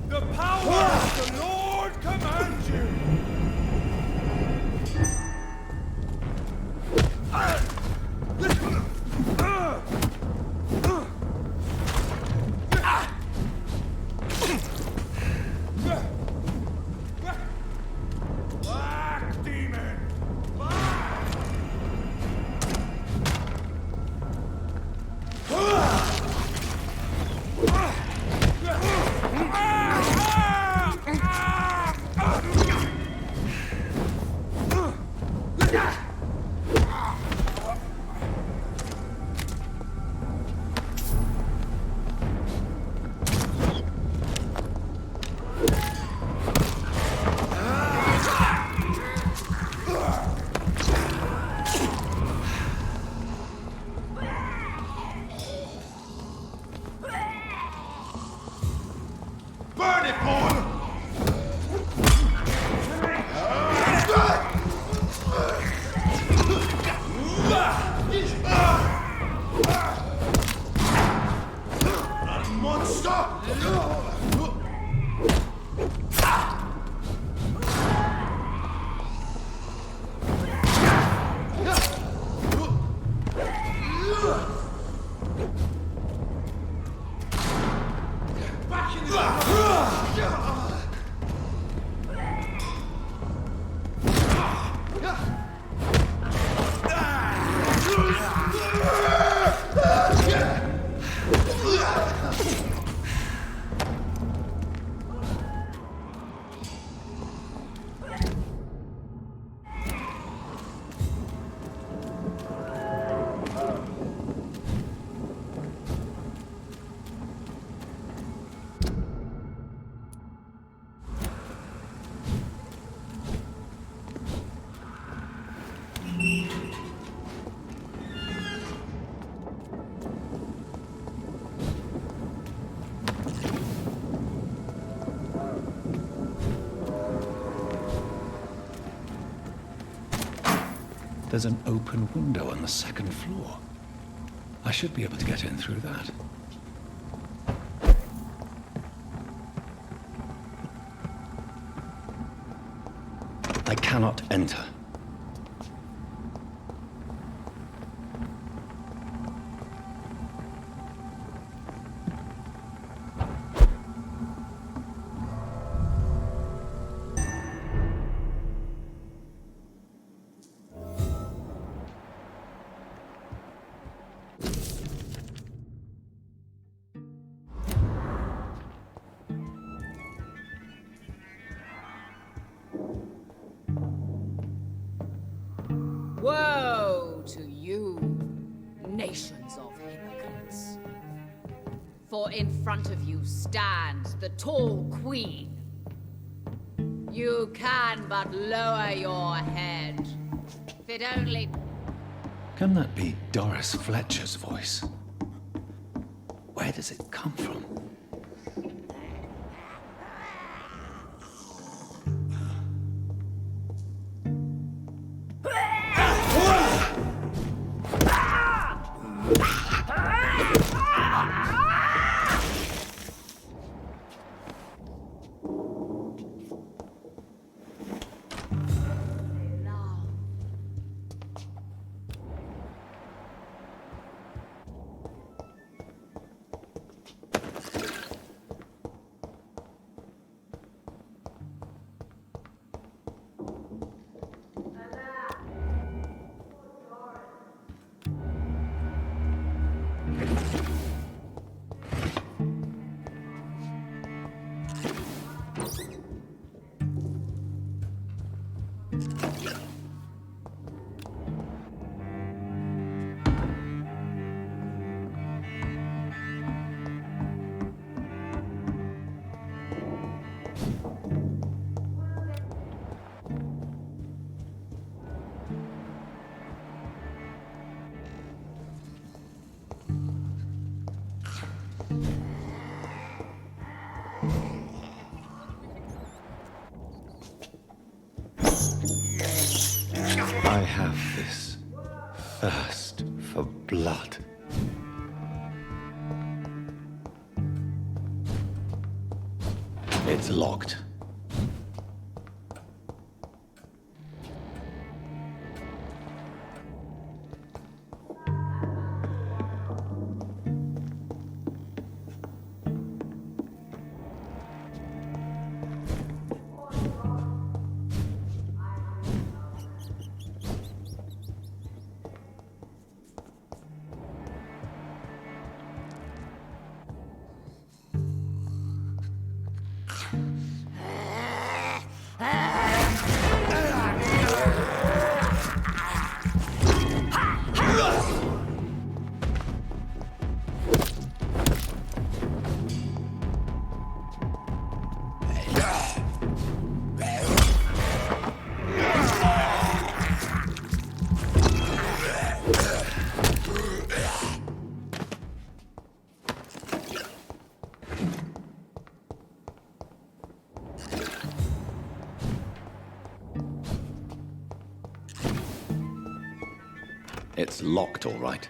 The power of the Lord commands you! Black demon! Burn it, boy! There's an open window on the second floor. I should be able to get in through that. I cannot enter. Woe to you, nations of hypocrites. For in front of you stands the tall queen. You can but lower your head. If it only... Can that be Doris Fletcher's voice? Where does it come from? thirst for blood. It's locked. It's locked, all right.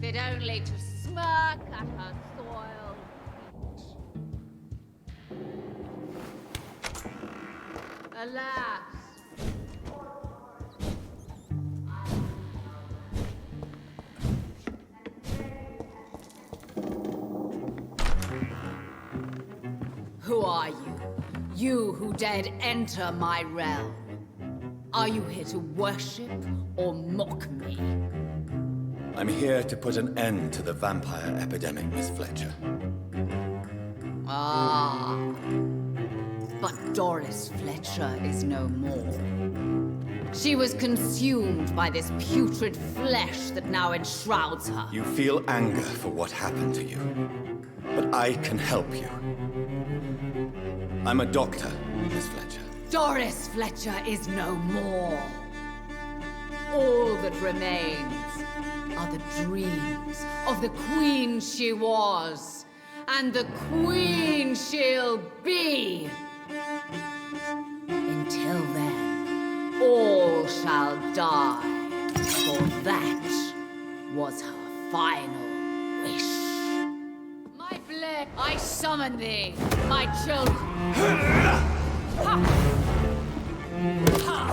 Fit only to smirk at her soiled feet. Alas, who are you? You who dared enter my realm. Are you here to worship or mock me? I'm here to put an end to the vampire epidemic, Miss Fletcher. Ah, but Doris Fletcher is no more. She was consumed by this putrid flesh that now enshrouds her. You feel anger for what happened to you, but I can help you. I'm a doctor, Miss Fletcher. Doris Fletcher is no more. All that remains are the dreams of the queen she was, and the queen she'll be. Until then, all shall die, for that was her final wish. My blade, I summon thee, my children. Ha! Ha!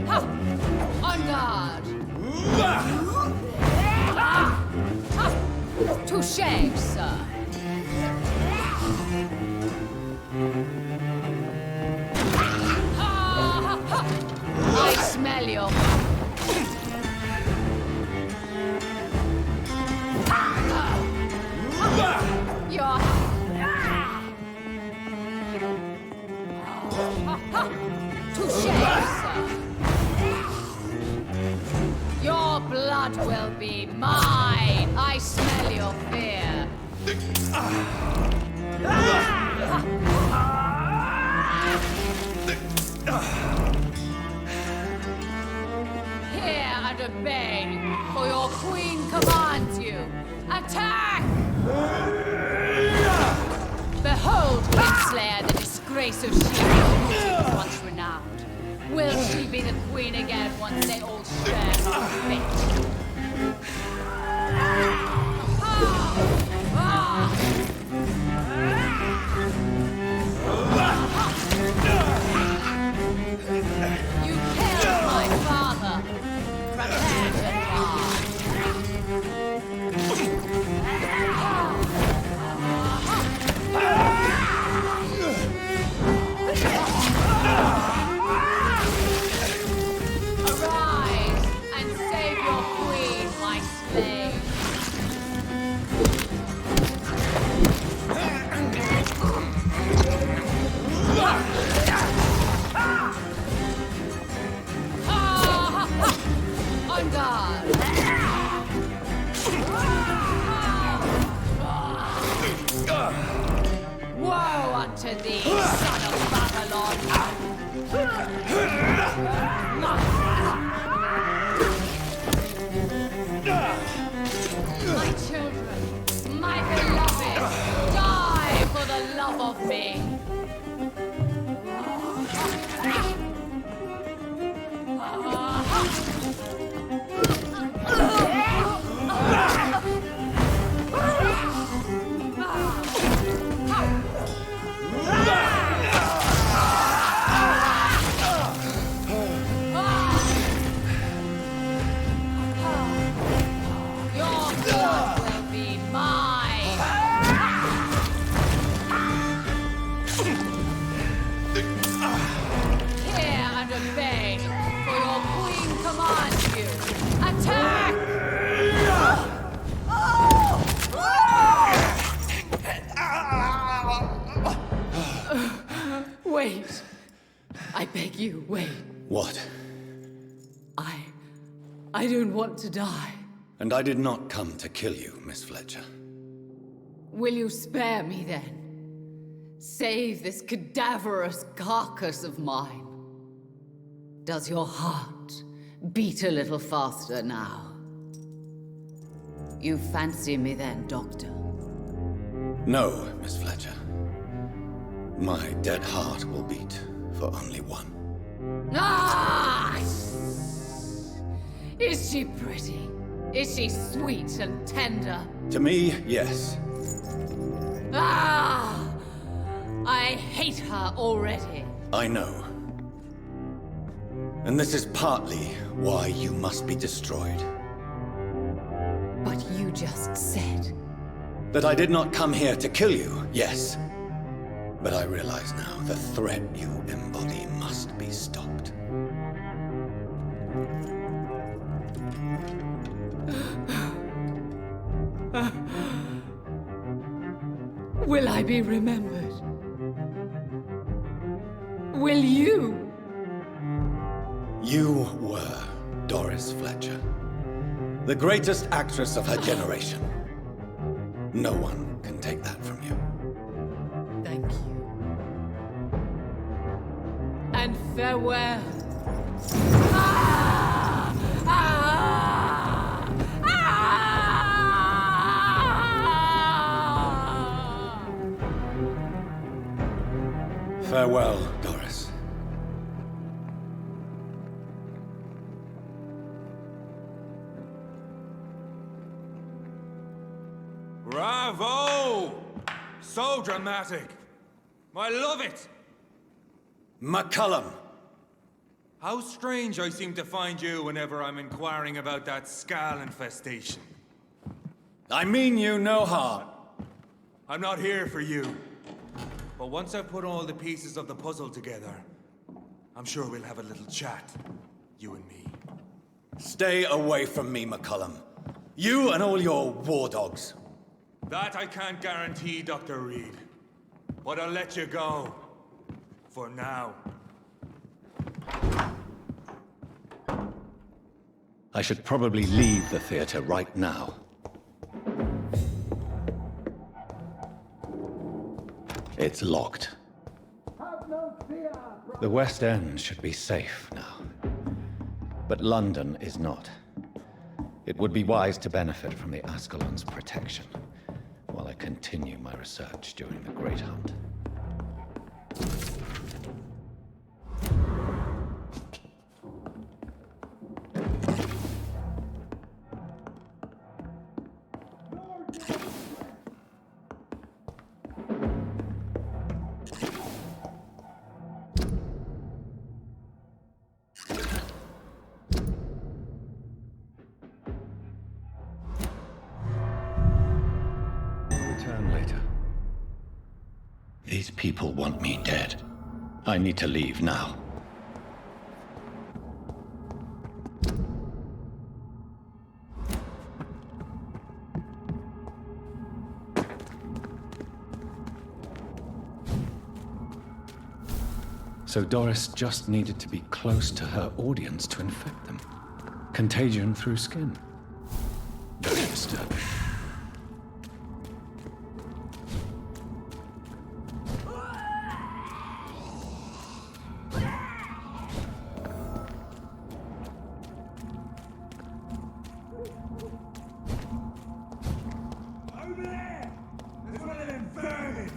Ha! On guard! Touché, sir. I smell your... Your... Touché, sir. Your blood will be mine. I smell your fear. Hear and obey, for your queen commands you. Attack! Behold, Kingslayer, the disgrace of Shield, once renowned. Will she be the queen again once they all share her fate? You killed my father. Prepare to die. Arise and save your queen, my slave. On guard. Woe unto thee, son of Babylon! My children, my beloved! I don't want to die. And I did not come to kill you, Miss Fletcher. Will you spare me then? Save this cadaverous carcass of mine. Does your heart beat a little faster now? You fancy me then, Doctor? No, Miss Fletcher. My dead heart will beat for only one. Ah! Is she pretty? Is she sweet and tender? To me, yes. Ah! I hate her already. I know. And this is partly why you must be destroyed. But you just said... That I did not come here to kill you, yes. But I realize now the threat you embody must be stopped. Will I be remembered? Will you? You were Doris Fletcher, the greatest actress of her generation. No one can take that from you. Thank you. And farewell. Ah! Ah! Ah! Farewell, Doris. Bravo! So dramatic. I love it. McCullum! How strange I seem to find you whenever I'm inquiring about that Skal infestation. I mean you no harm. I'm not here for you. But once I've put all the pieces of the puzzle together, I'm sure we'll have a little chat, you and me. Stay away from me, McCullum. You and all your war dogs. That I can't guarantee, Dr. Reed. But I'll let you go. For now. I should probably leave the theater right now. It's locked. The West End should be safe now. But London is not. It would be wise to benefit from the Ascalon's protection while I continue my research during the Great Hunt. Return later. These people want me dead. I need to leave now. So Doris just needed to be close to her audience to infect them. Contagion through skin. Very disturbing. Over there! There's one of them vermin!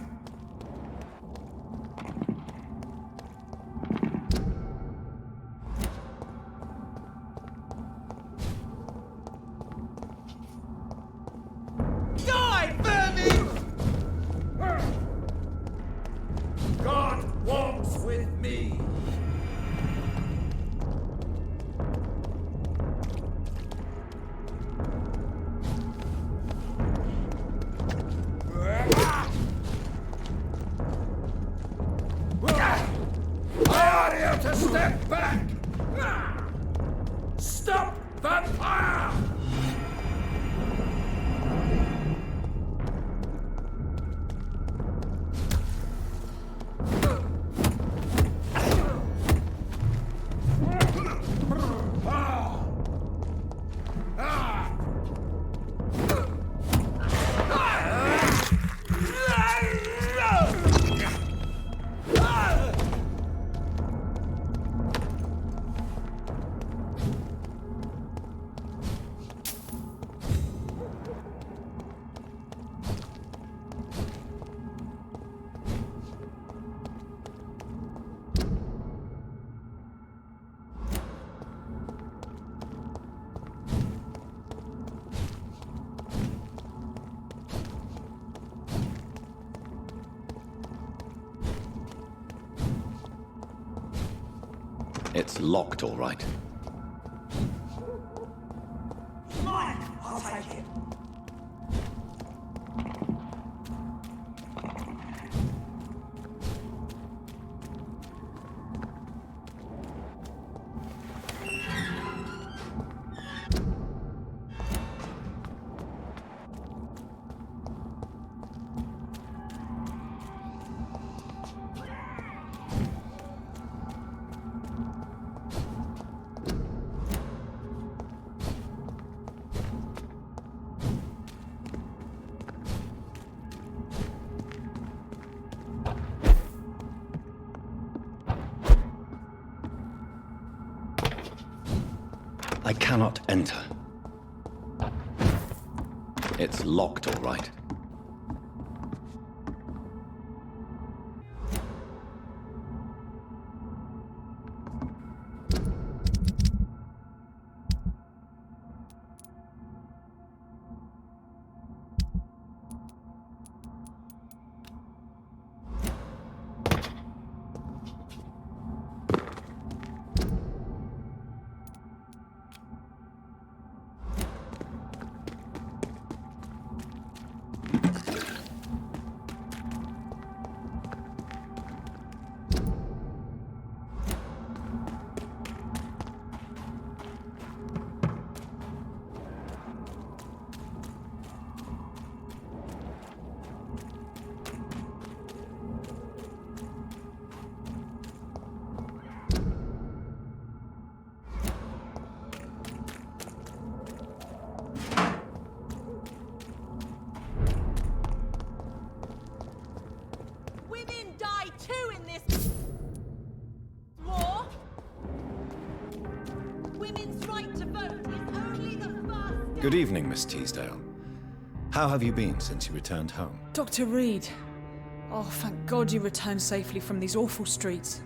It's locked, all right. Mine! I'll take it. I cannot enter. It's locked, all right. Good evening, Miss Teasdale. How have you been since you returned home? Dr. Reed. Oh, thank God you returned safely from these awful streets.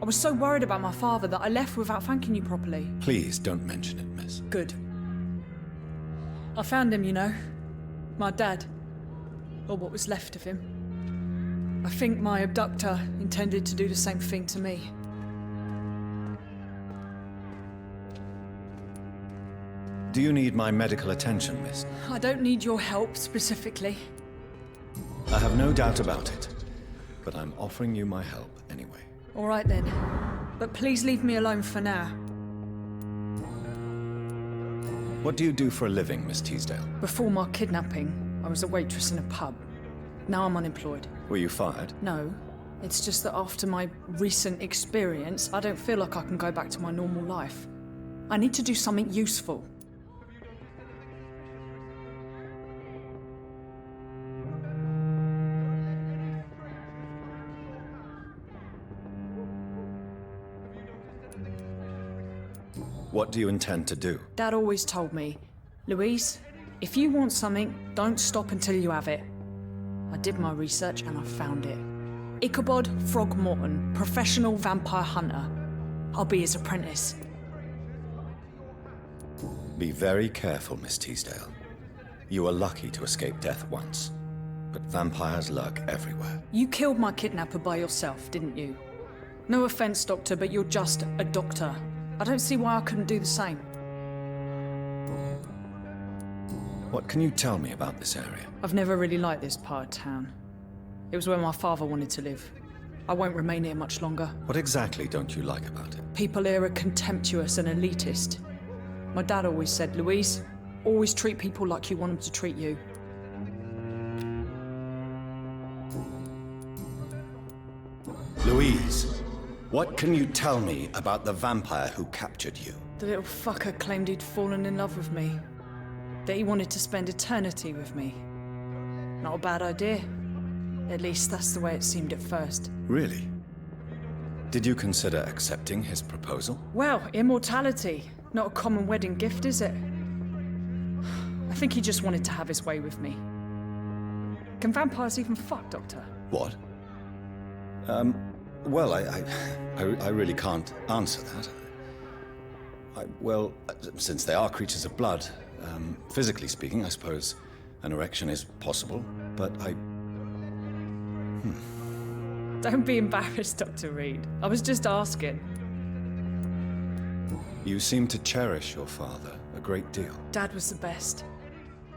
I was so worried about my father that I left without thanking you properly. Please don't mention it, miss. Good. I found him, you know. My dad. Or what was left of him. I think my abductor intended to do the same thing to me. Do you need my medical attention, miss? I don't need your help specifically. I have no doubt about it, but I'm offering you my help anyway. All right then. But please leave me alone for now. What do you do for a living, Miss Teasdale? Before my kidnapping, I was a waitress in a pub. Now I'm unemployed. Were you fired? No. It's just that after my recent experience, I don't feel like I can go back to my normal life. I need to do something useful. What do you intend to do? Dad always told me, Louise, if you want something, don't stop until you have it. I did my research and I found it. Ichabod Throgmorton, professional vampire hunter. I'll be his apprentice. Be very careful, Miss Teasdale. You were lucky to escape death once, but vampires lurk everywhere. You killed my kidnapper by yourself, didn't you? No offense, Doctor, but you're just a doctor. I don't see why I couldn't do the same. What can you tell me about this area? I've never really liked this part of town. It was where my father wanted to live. I won't remain here much longer. What exactly don't you like about it? People here are contemptuous and elitist. My dad always said, Louise, always treat people like you want them to treat you. Louise, what can you tell me about the vampire who captured you? The little fucker claimed he'd fallen in love with me. That he wanted to spend eternity with me. Not a bad idea. At least that's the way it seemed at first. Really? Did you consider accepting his proposal? Well, immortality. Not a common wedding gift, is it? I think he just wanted to have his way with me. Can vampires even fuck, Doctor? What? Well, I really can't answer that. Well, since they are creatures of blood, physically speaking, I suppose an erection is possible, but Don't be embarrassed, Dr. Reed. I was just asking. You seem to cherish your father a great deal. Dad was the best.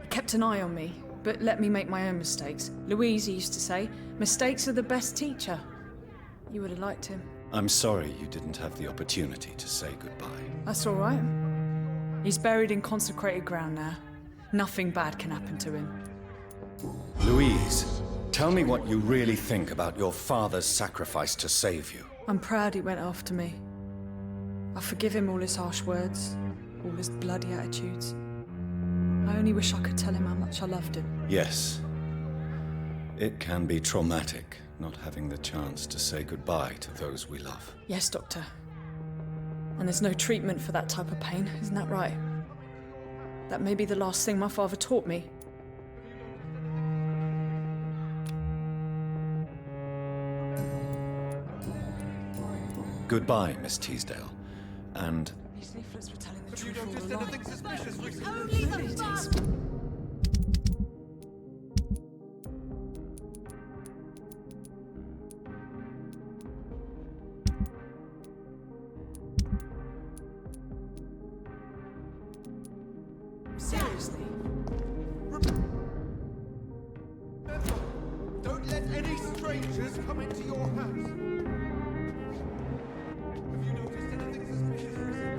He kept an eye on me, but let me make my own mistakes. Louise used to say, mistakes are the best teacher. You would have liked him. I'm sorry you didn't have the opportunity to say goodbye. That's all right. He's buried in consecrated ground now. Nothing bad can happen to him. Louise, tell me what you really think about your father's sacrifice to save you. I'm proud he went after me. I forgive him all his harsh words, all his bloody attitudes. I only wish I could tell him how much I loved him. Yes. It can be traumatic not having the chance to say goodbye to those we love. Yes, Doctor. And there's no treatment for that type of pain, isn't that right? That may be the last thing my father taught me. Goodbye, Miss Teasdale. And... These leaflets were telling the truth Have you all noticed along. anything suspicious recently? Only the bus! Seriously? Remember, don't let any strangers come into your house. Have you noticed anything suspicious recently?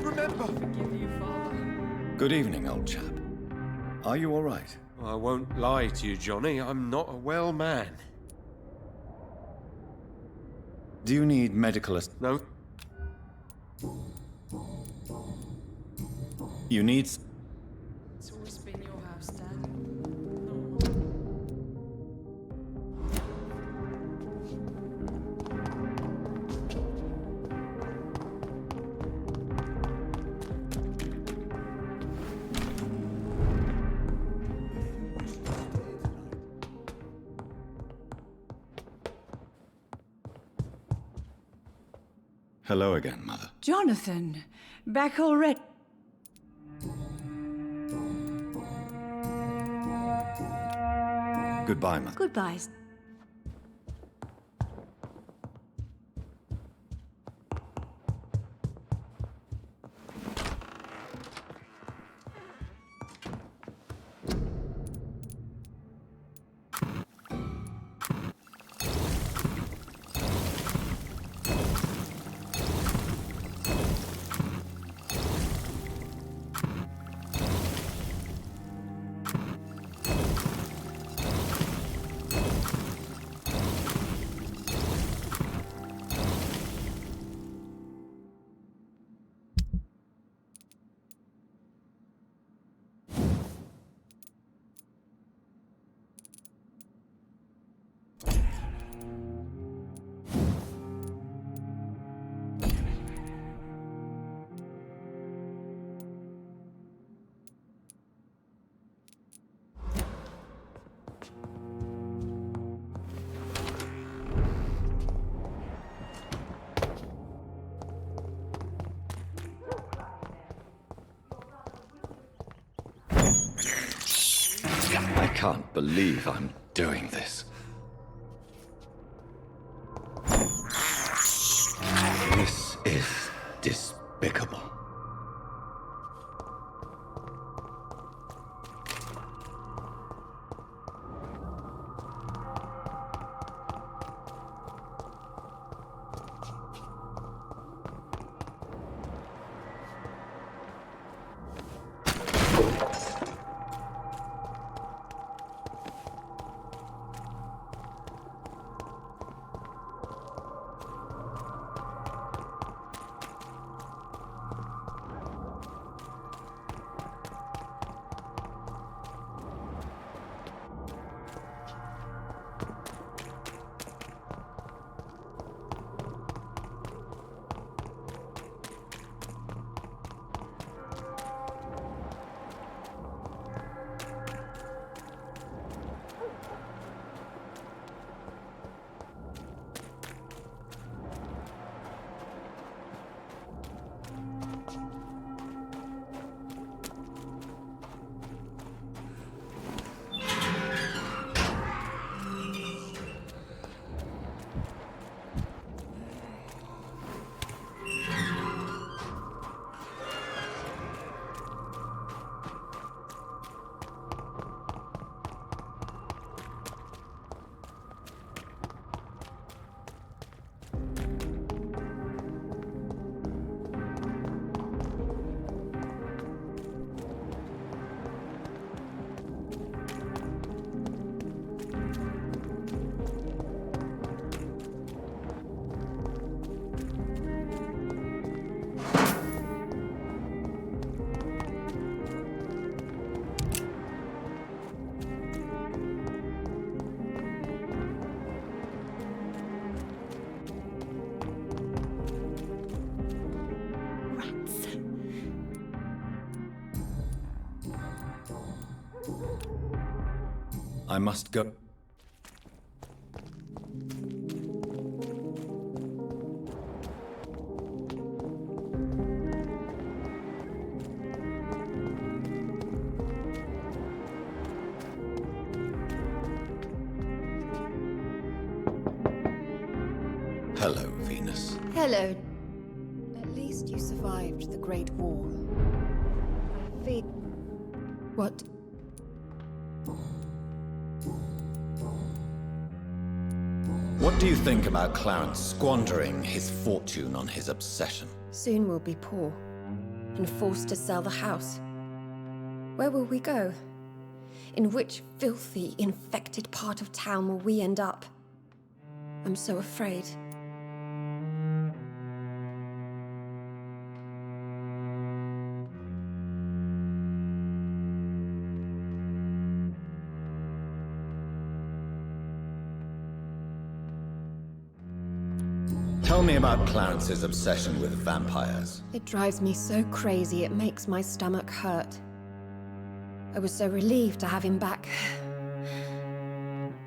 Remember! Forgive you, Father. good evening, old chap. Are you all right? I won't lie to you, Johnny. I'm not a well man. Do you need medical No. You need... It's always been your house, Dad. Hello again, Mother. Jonathan, back already? Goodbye, Mother. Goodbye. I can't believe I'm doing this. This is despicable. I must go. Hello, Venus. Hello. At least you survived the Great War. I feel... What? What do you think about Clarence squandering his fortune on his obsession? Soon we'll be poor and forced to sell the house. Where will we go? In which filthy, infected part of town will we end up? I'm so afraid. Tell me about Clarence's obsession with vampires. It drives me so crazy it makes my stomach hurt. I was so relieved to have him back.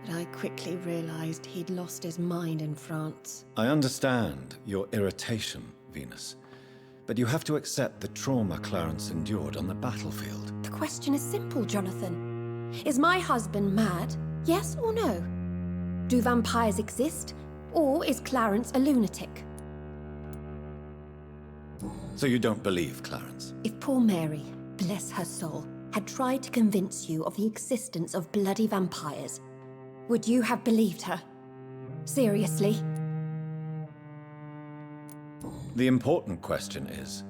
But I quickly realized he'd lost his mind in France. I understand your irritation, Venus. But you have to accept the trauma Clarence endured on the battlefield. The question is simple, Jonathan. Is my husband mad? Yes or no? Do vampires exist? Or is Clarence a lunatic? So you don't believe Clarence? If poor Mary, bless her soul, had tried to convince you of the existence of bloody vampires, would you have believed her? Seriously? The important question is,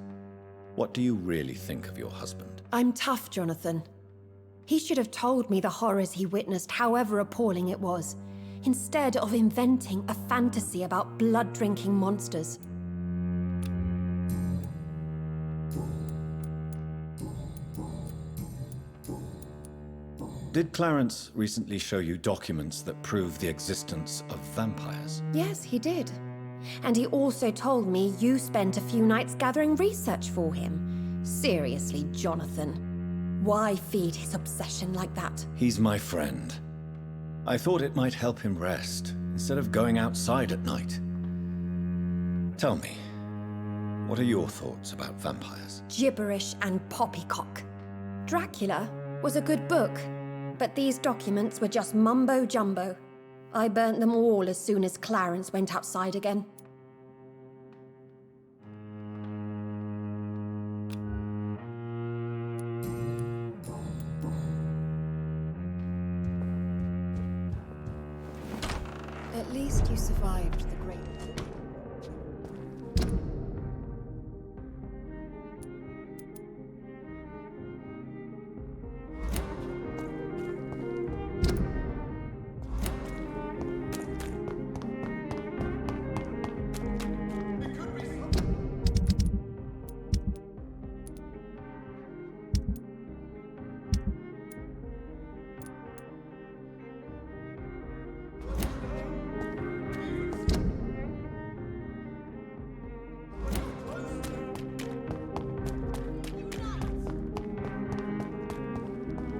what do you really think of your husband? I'm tough, Jonathan. He should have told me the horrors he witnessed, however appalling it was, instead of inventing a fantasy about blood-drinking monsters. Did Clarence recently show you documents that prove the existence of vampires? Yes, he did. And he also told me you spent a few nights gathering research for him. Seriously, Jonathan. Why feed his obsession like that? He's my friend. I thought it might help him rest, instead of going outside at night. Tell me, what are your thoughts about vampires? Gibberish and poppycock. Dracula was a good book, but these documents were just mumbo-jumbo. I burnt them all as soon as Clarence went outside again. At least you survived the Great War.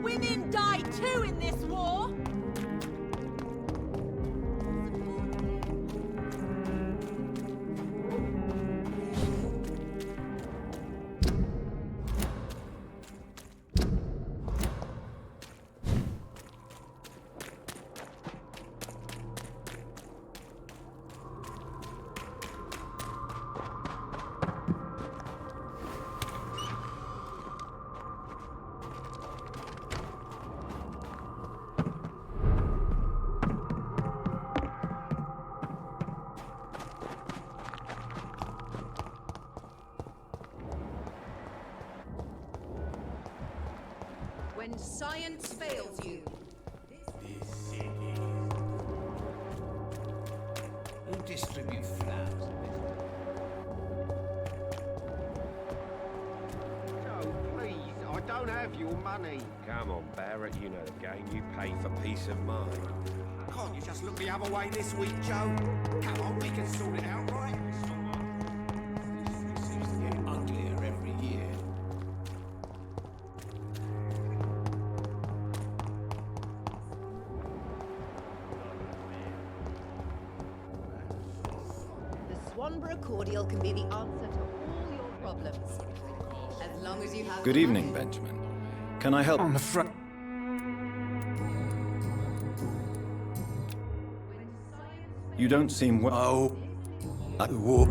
Women die too in this war! When science fails you. Who distributes flowers? Joe, please, I don't have your money. Come on, Barrett, you know the game. You pay for peace of mind. Can't you just look the other way this week, Joe? Come on, we can sort it out, right? It seems to get uglier every year. cordial can be the answer to all your problems. As long as you have Good the evening, money. Benjamin. Can I help? I'm afraid. You don't seem well. Oh.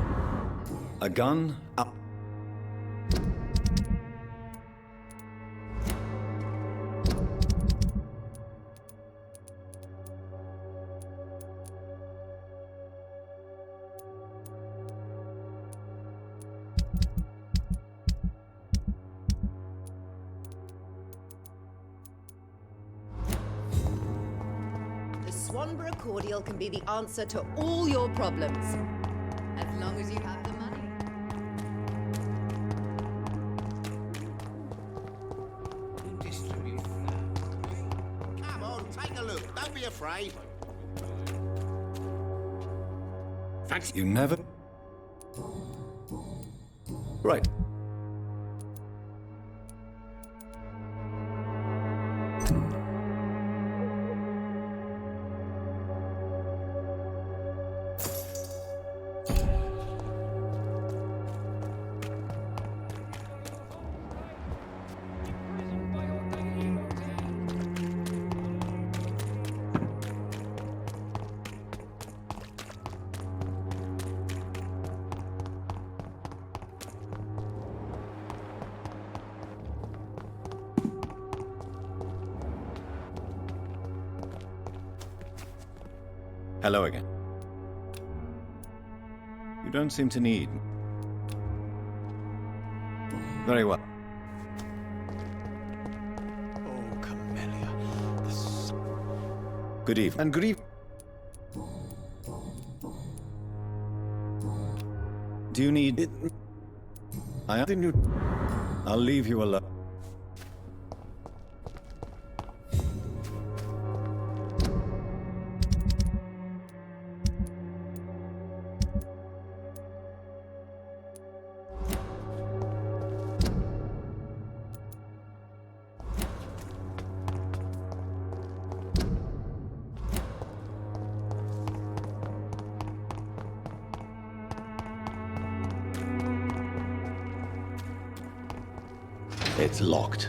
A gun? The Swanborough cordial can be the answer to all your problems. As long as you have the money. Come on, take a look. Don't be afraid. Thanks. You never. Right. Hello again. You don't seem to need. Very well. Oh, Camellia. This... Good evening. And good evening. Do you need it? I didn't. I'll leave you alone. It's locked.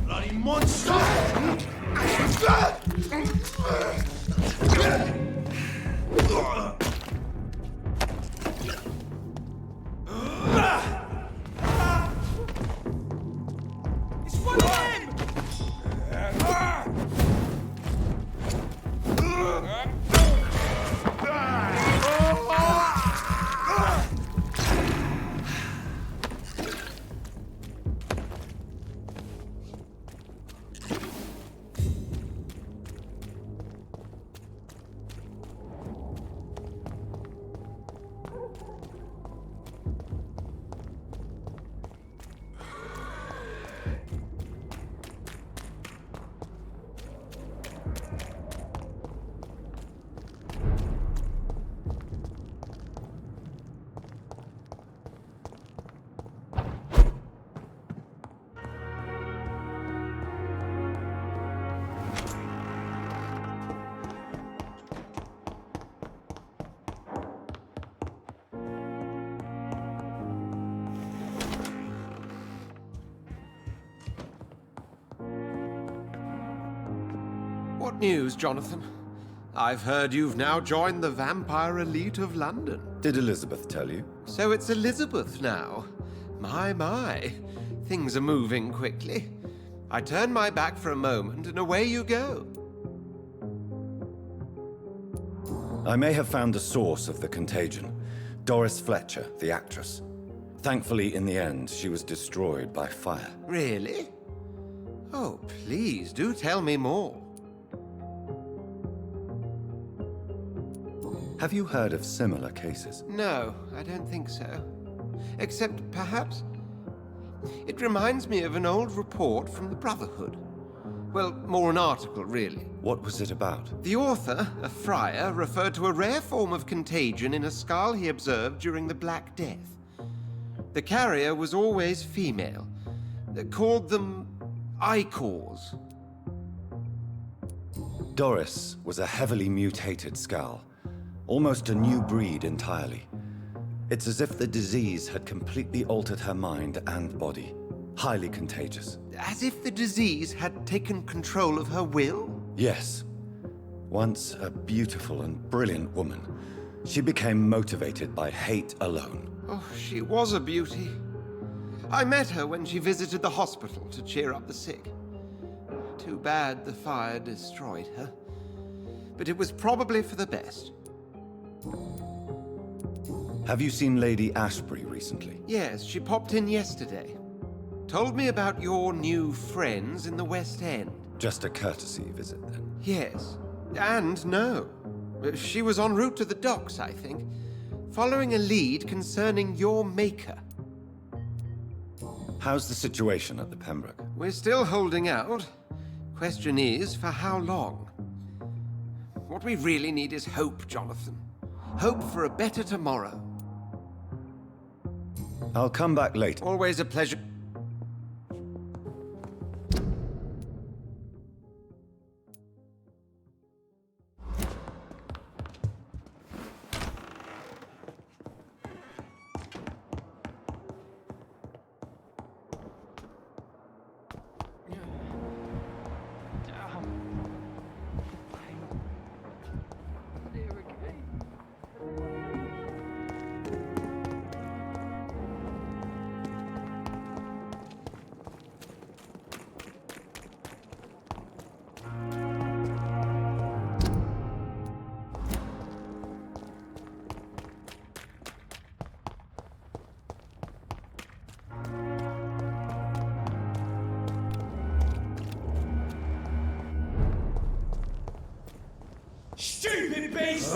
Bloody monster! It's one of them! Good news, Jonathan. I've heard you've now joined the vampire elite of London. Did Elizabeth tell you? So it's Elizabeth now. My. Things are moving quickly. I turn my back for a moment and away you go. I may have found the source of the contagion. Doris Fletcher, the actress. Thankfully, in the end, she was destroyed by fire. Really? Oh, please, do tell me more. Have you heard of similar cases? No, I don't think so. Except, perhaps, it reminds me of an old report from the Brotherhood. Well, more an article, really. What was it about? The author, a friar, referred to a rare form of contagion in a skull he observed during the Black Death. The carrier was always female. They called them Icors. Doris was a heavily mutated skull. Almost a new breed entirely. It's as if the disease had completely altered her mind and body. Highly contagious. As if the disease had taken control of her will? Yes. Once a beautiful and brilliant woman, she became motivated by hate alone. Oh, she was a beauty. I met her when she visited the hospital to cheer up the sick. Too bad the fire destroyed her. But it was probably for the best. Have you seen Lady Ashbury recently? Yes, she popped in yesterday. Told me about your new friends in the West End. Just a courtesy visit, then? Yes. And no. She was en route to the docks, I think, following a lead concerning your maker. How's the situation at the Pembroke? We're still holding out. Question is, for how long? What we really need is hope, Jonathan. Hope for a better tomorrow. I'll come back later. Always a pleasure. Stupid beast!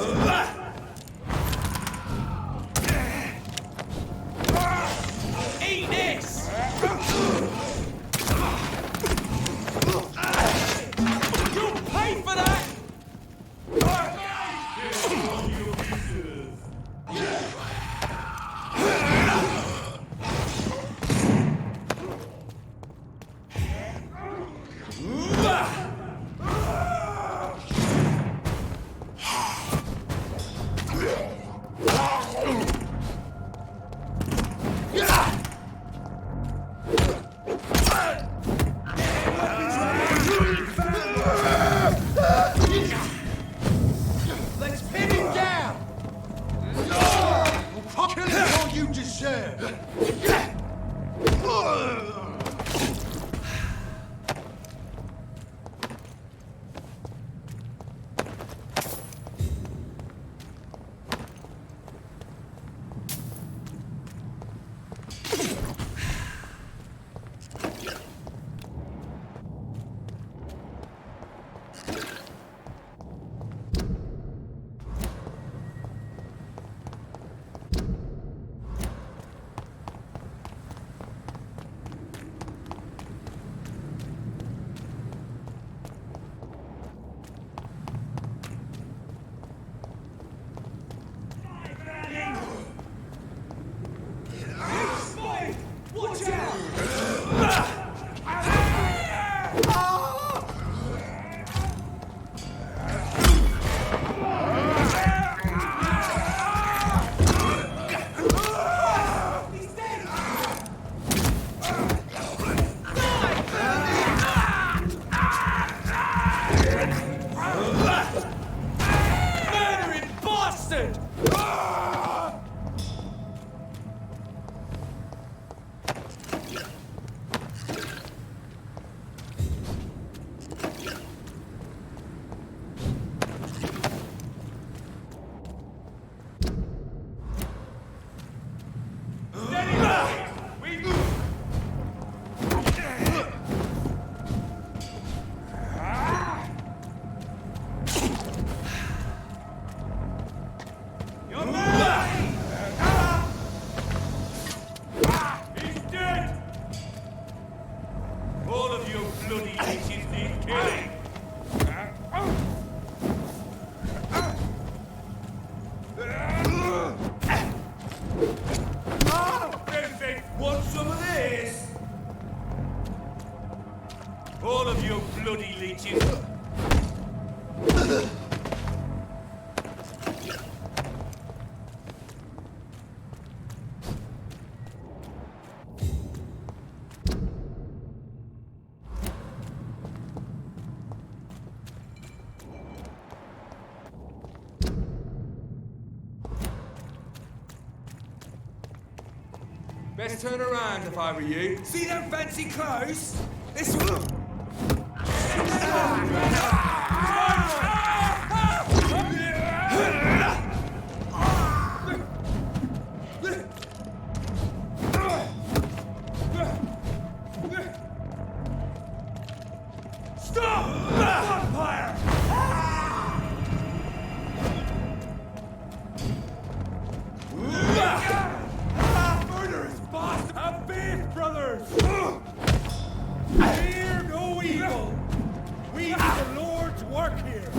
Eat this! You'll pay for that! Murdering bastard! Want some of this? All of you bloody leeches. Best turn around if I were you. See them fancy clothes? This one. Stop! Vampire! Murderous bastard! Vampyr brothers! Fear no evil! We are the Lord's work here!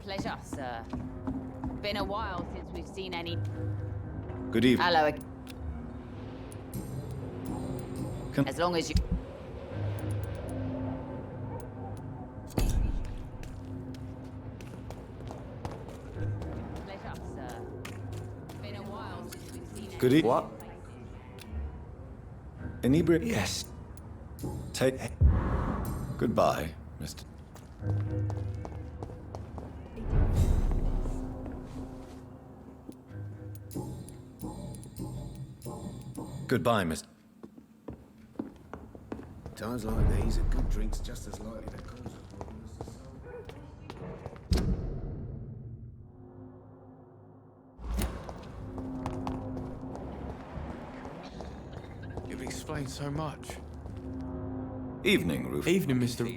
Pleasure, sir. Been a while since we've seen any... Good evening. Hello. Can- As long as you... Pleasure, sir. Been a while since we've seen Good evening. What? Inebriate? Yes. Take. Goodbye, Mr. Goodbye, Mr. Times like these, a good drink's just as likely to cause a problem as the sun. It would explain so much. Evening, Roof. Evening, Mr.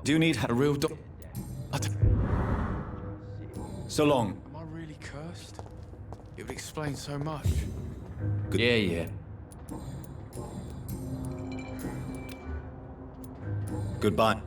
Do you need A real So long. Am I really cursed? It would explain so much. Good. Yeah. Goodbye.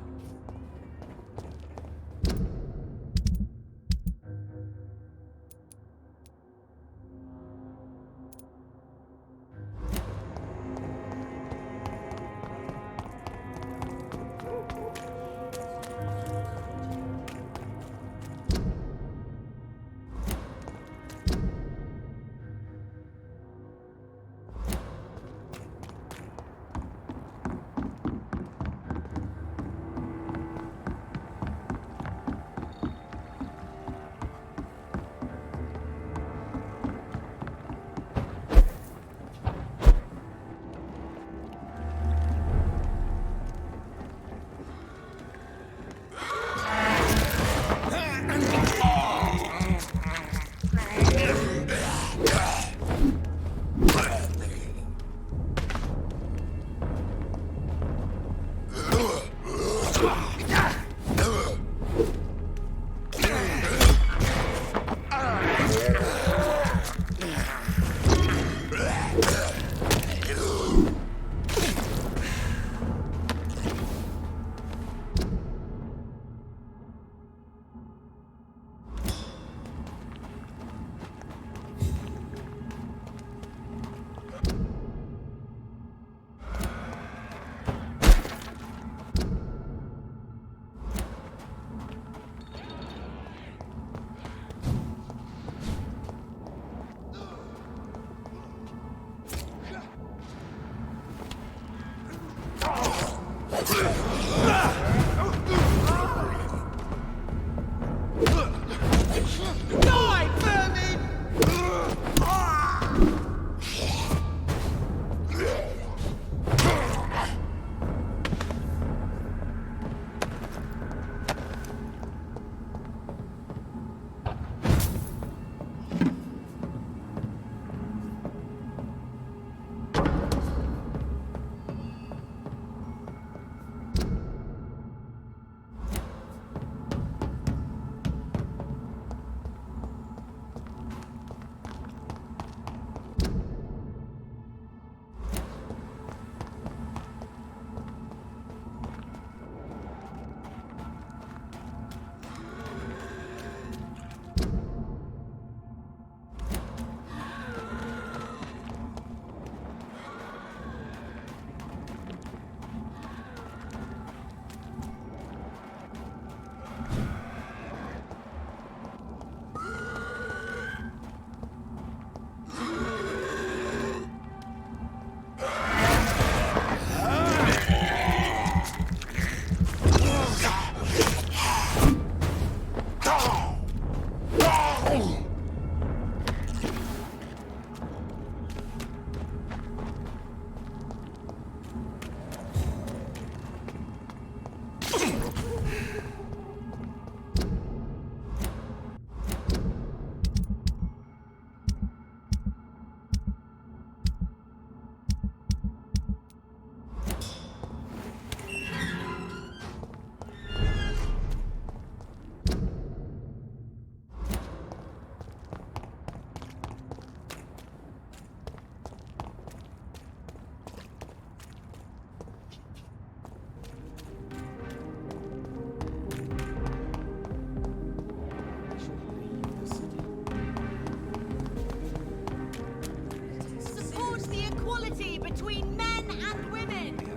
Support the equality between men and women.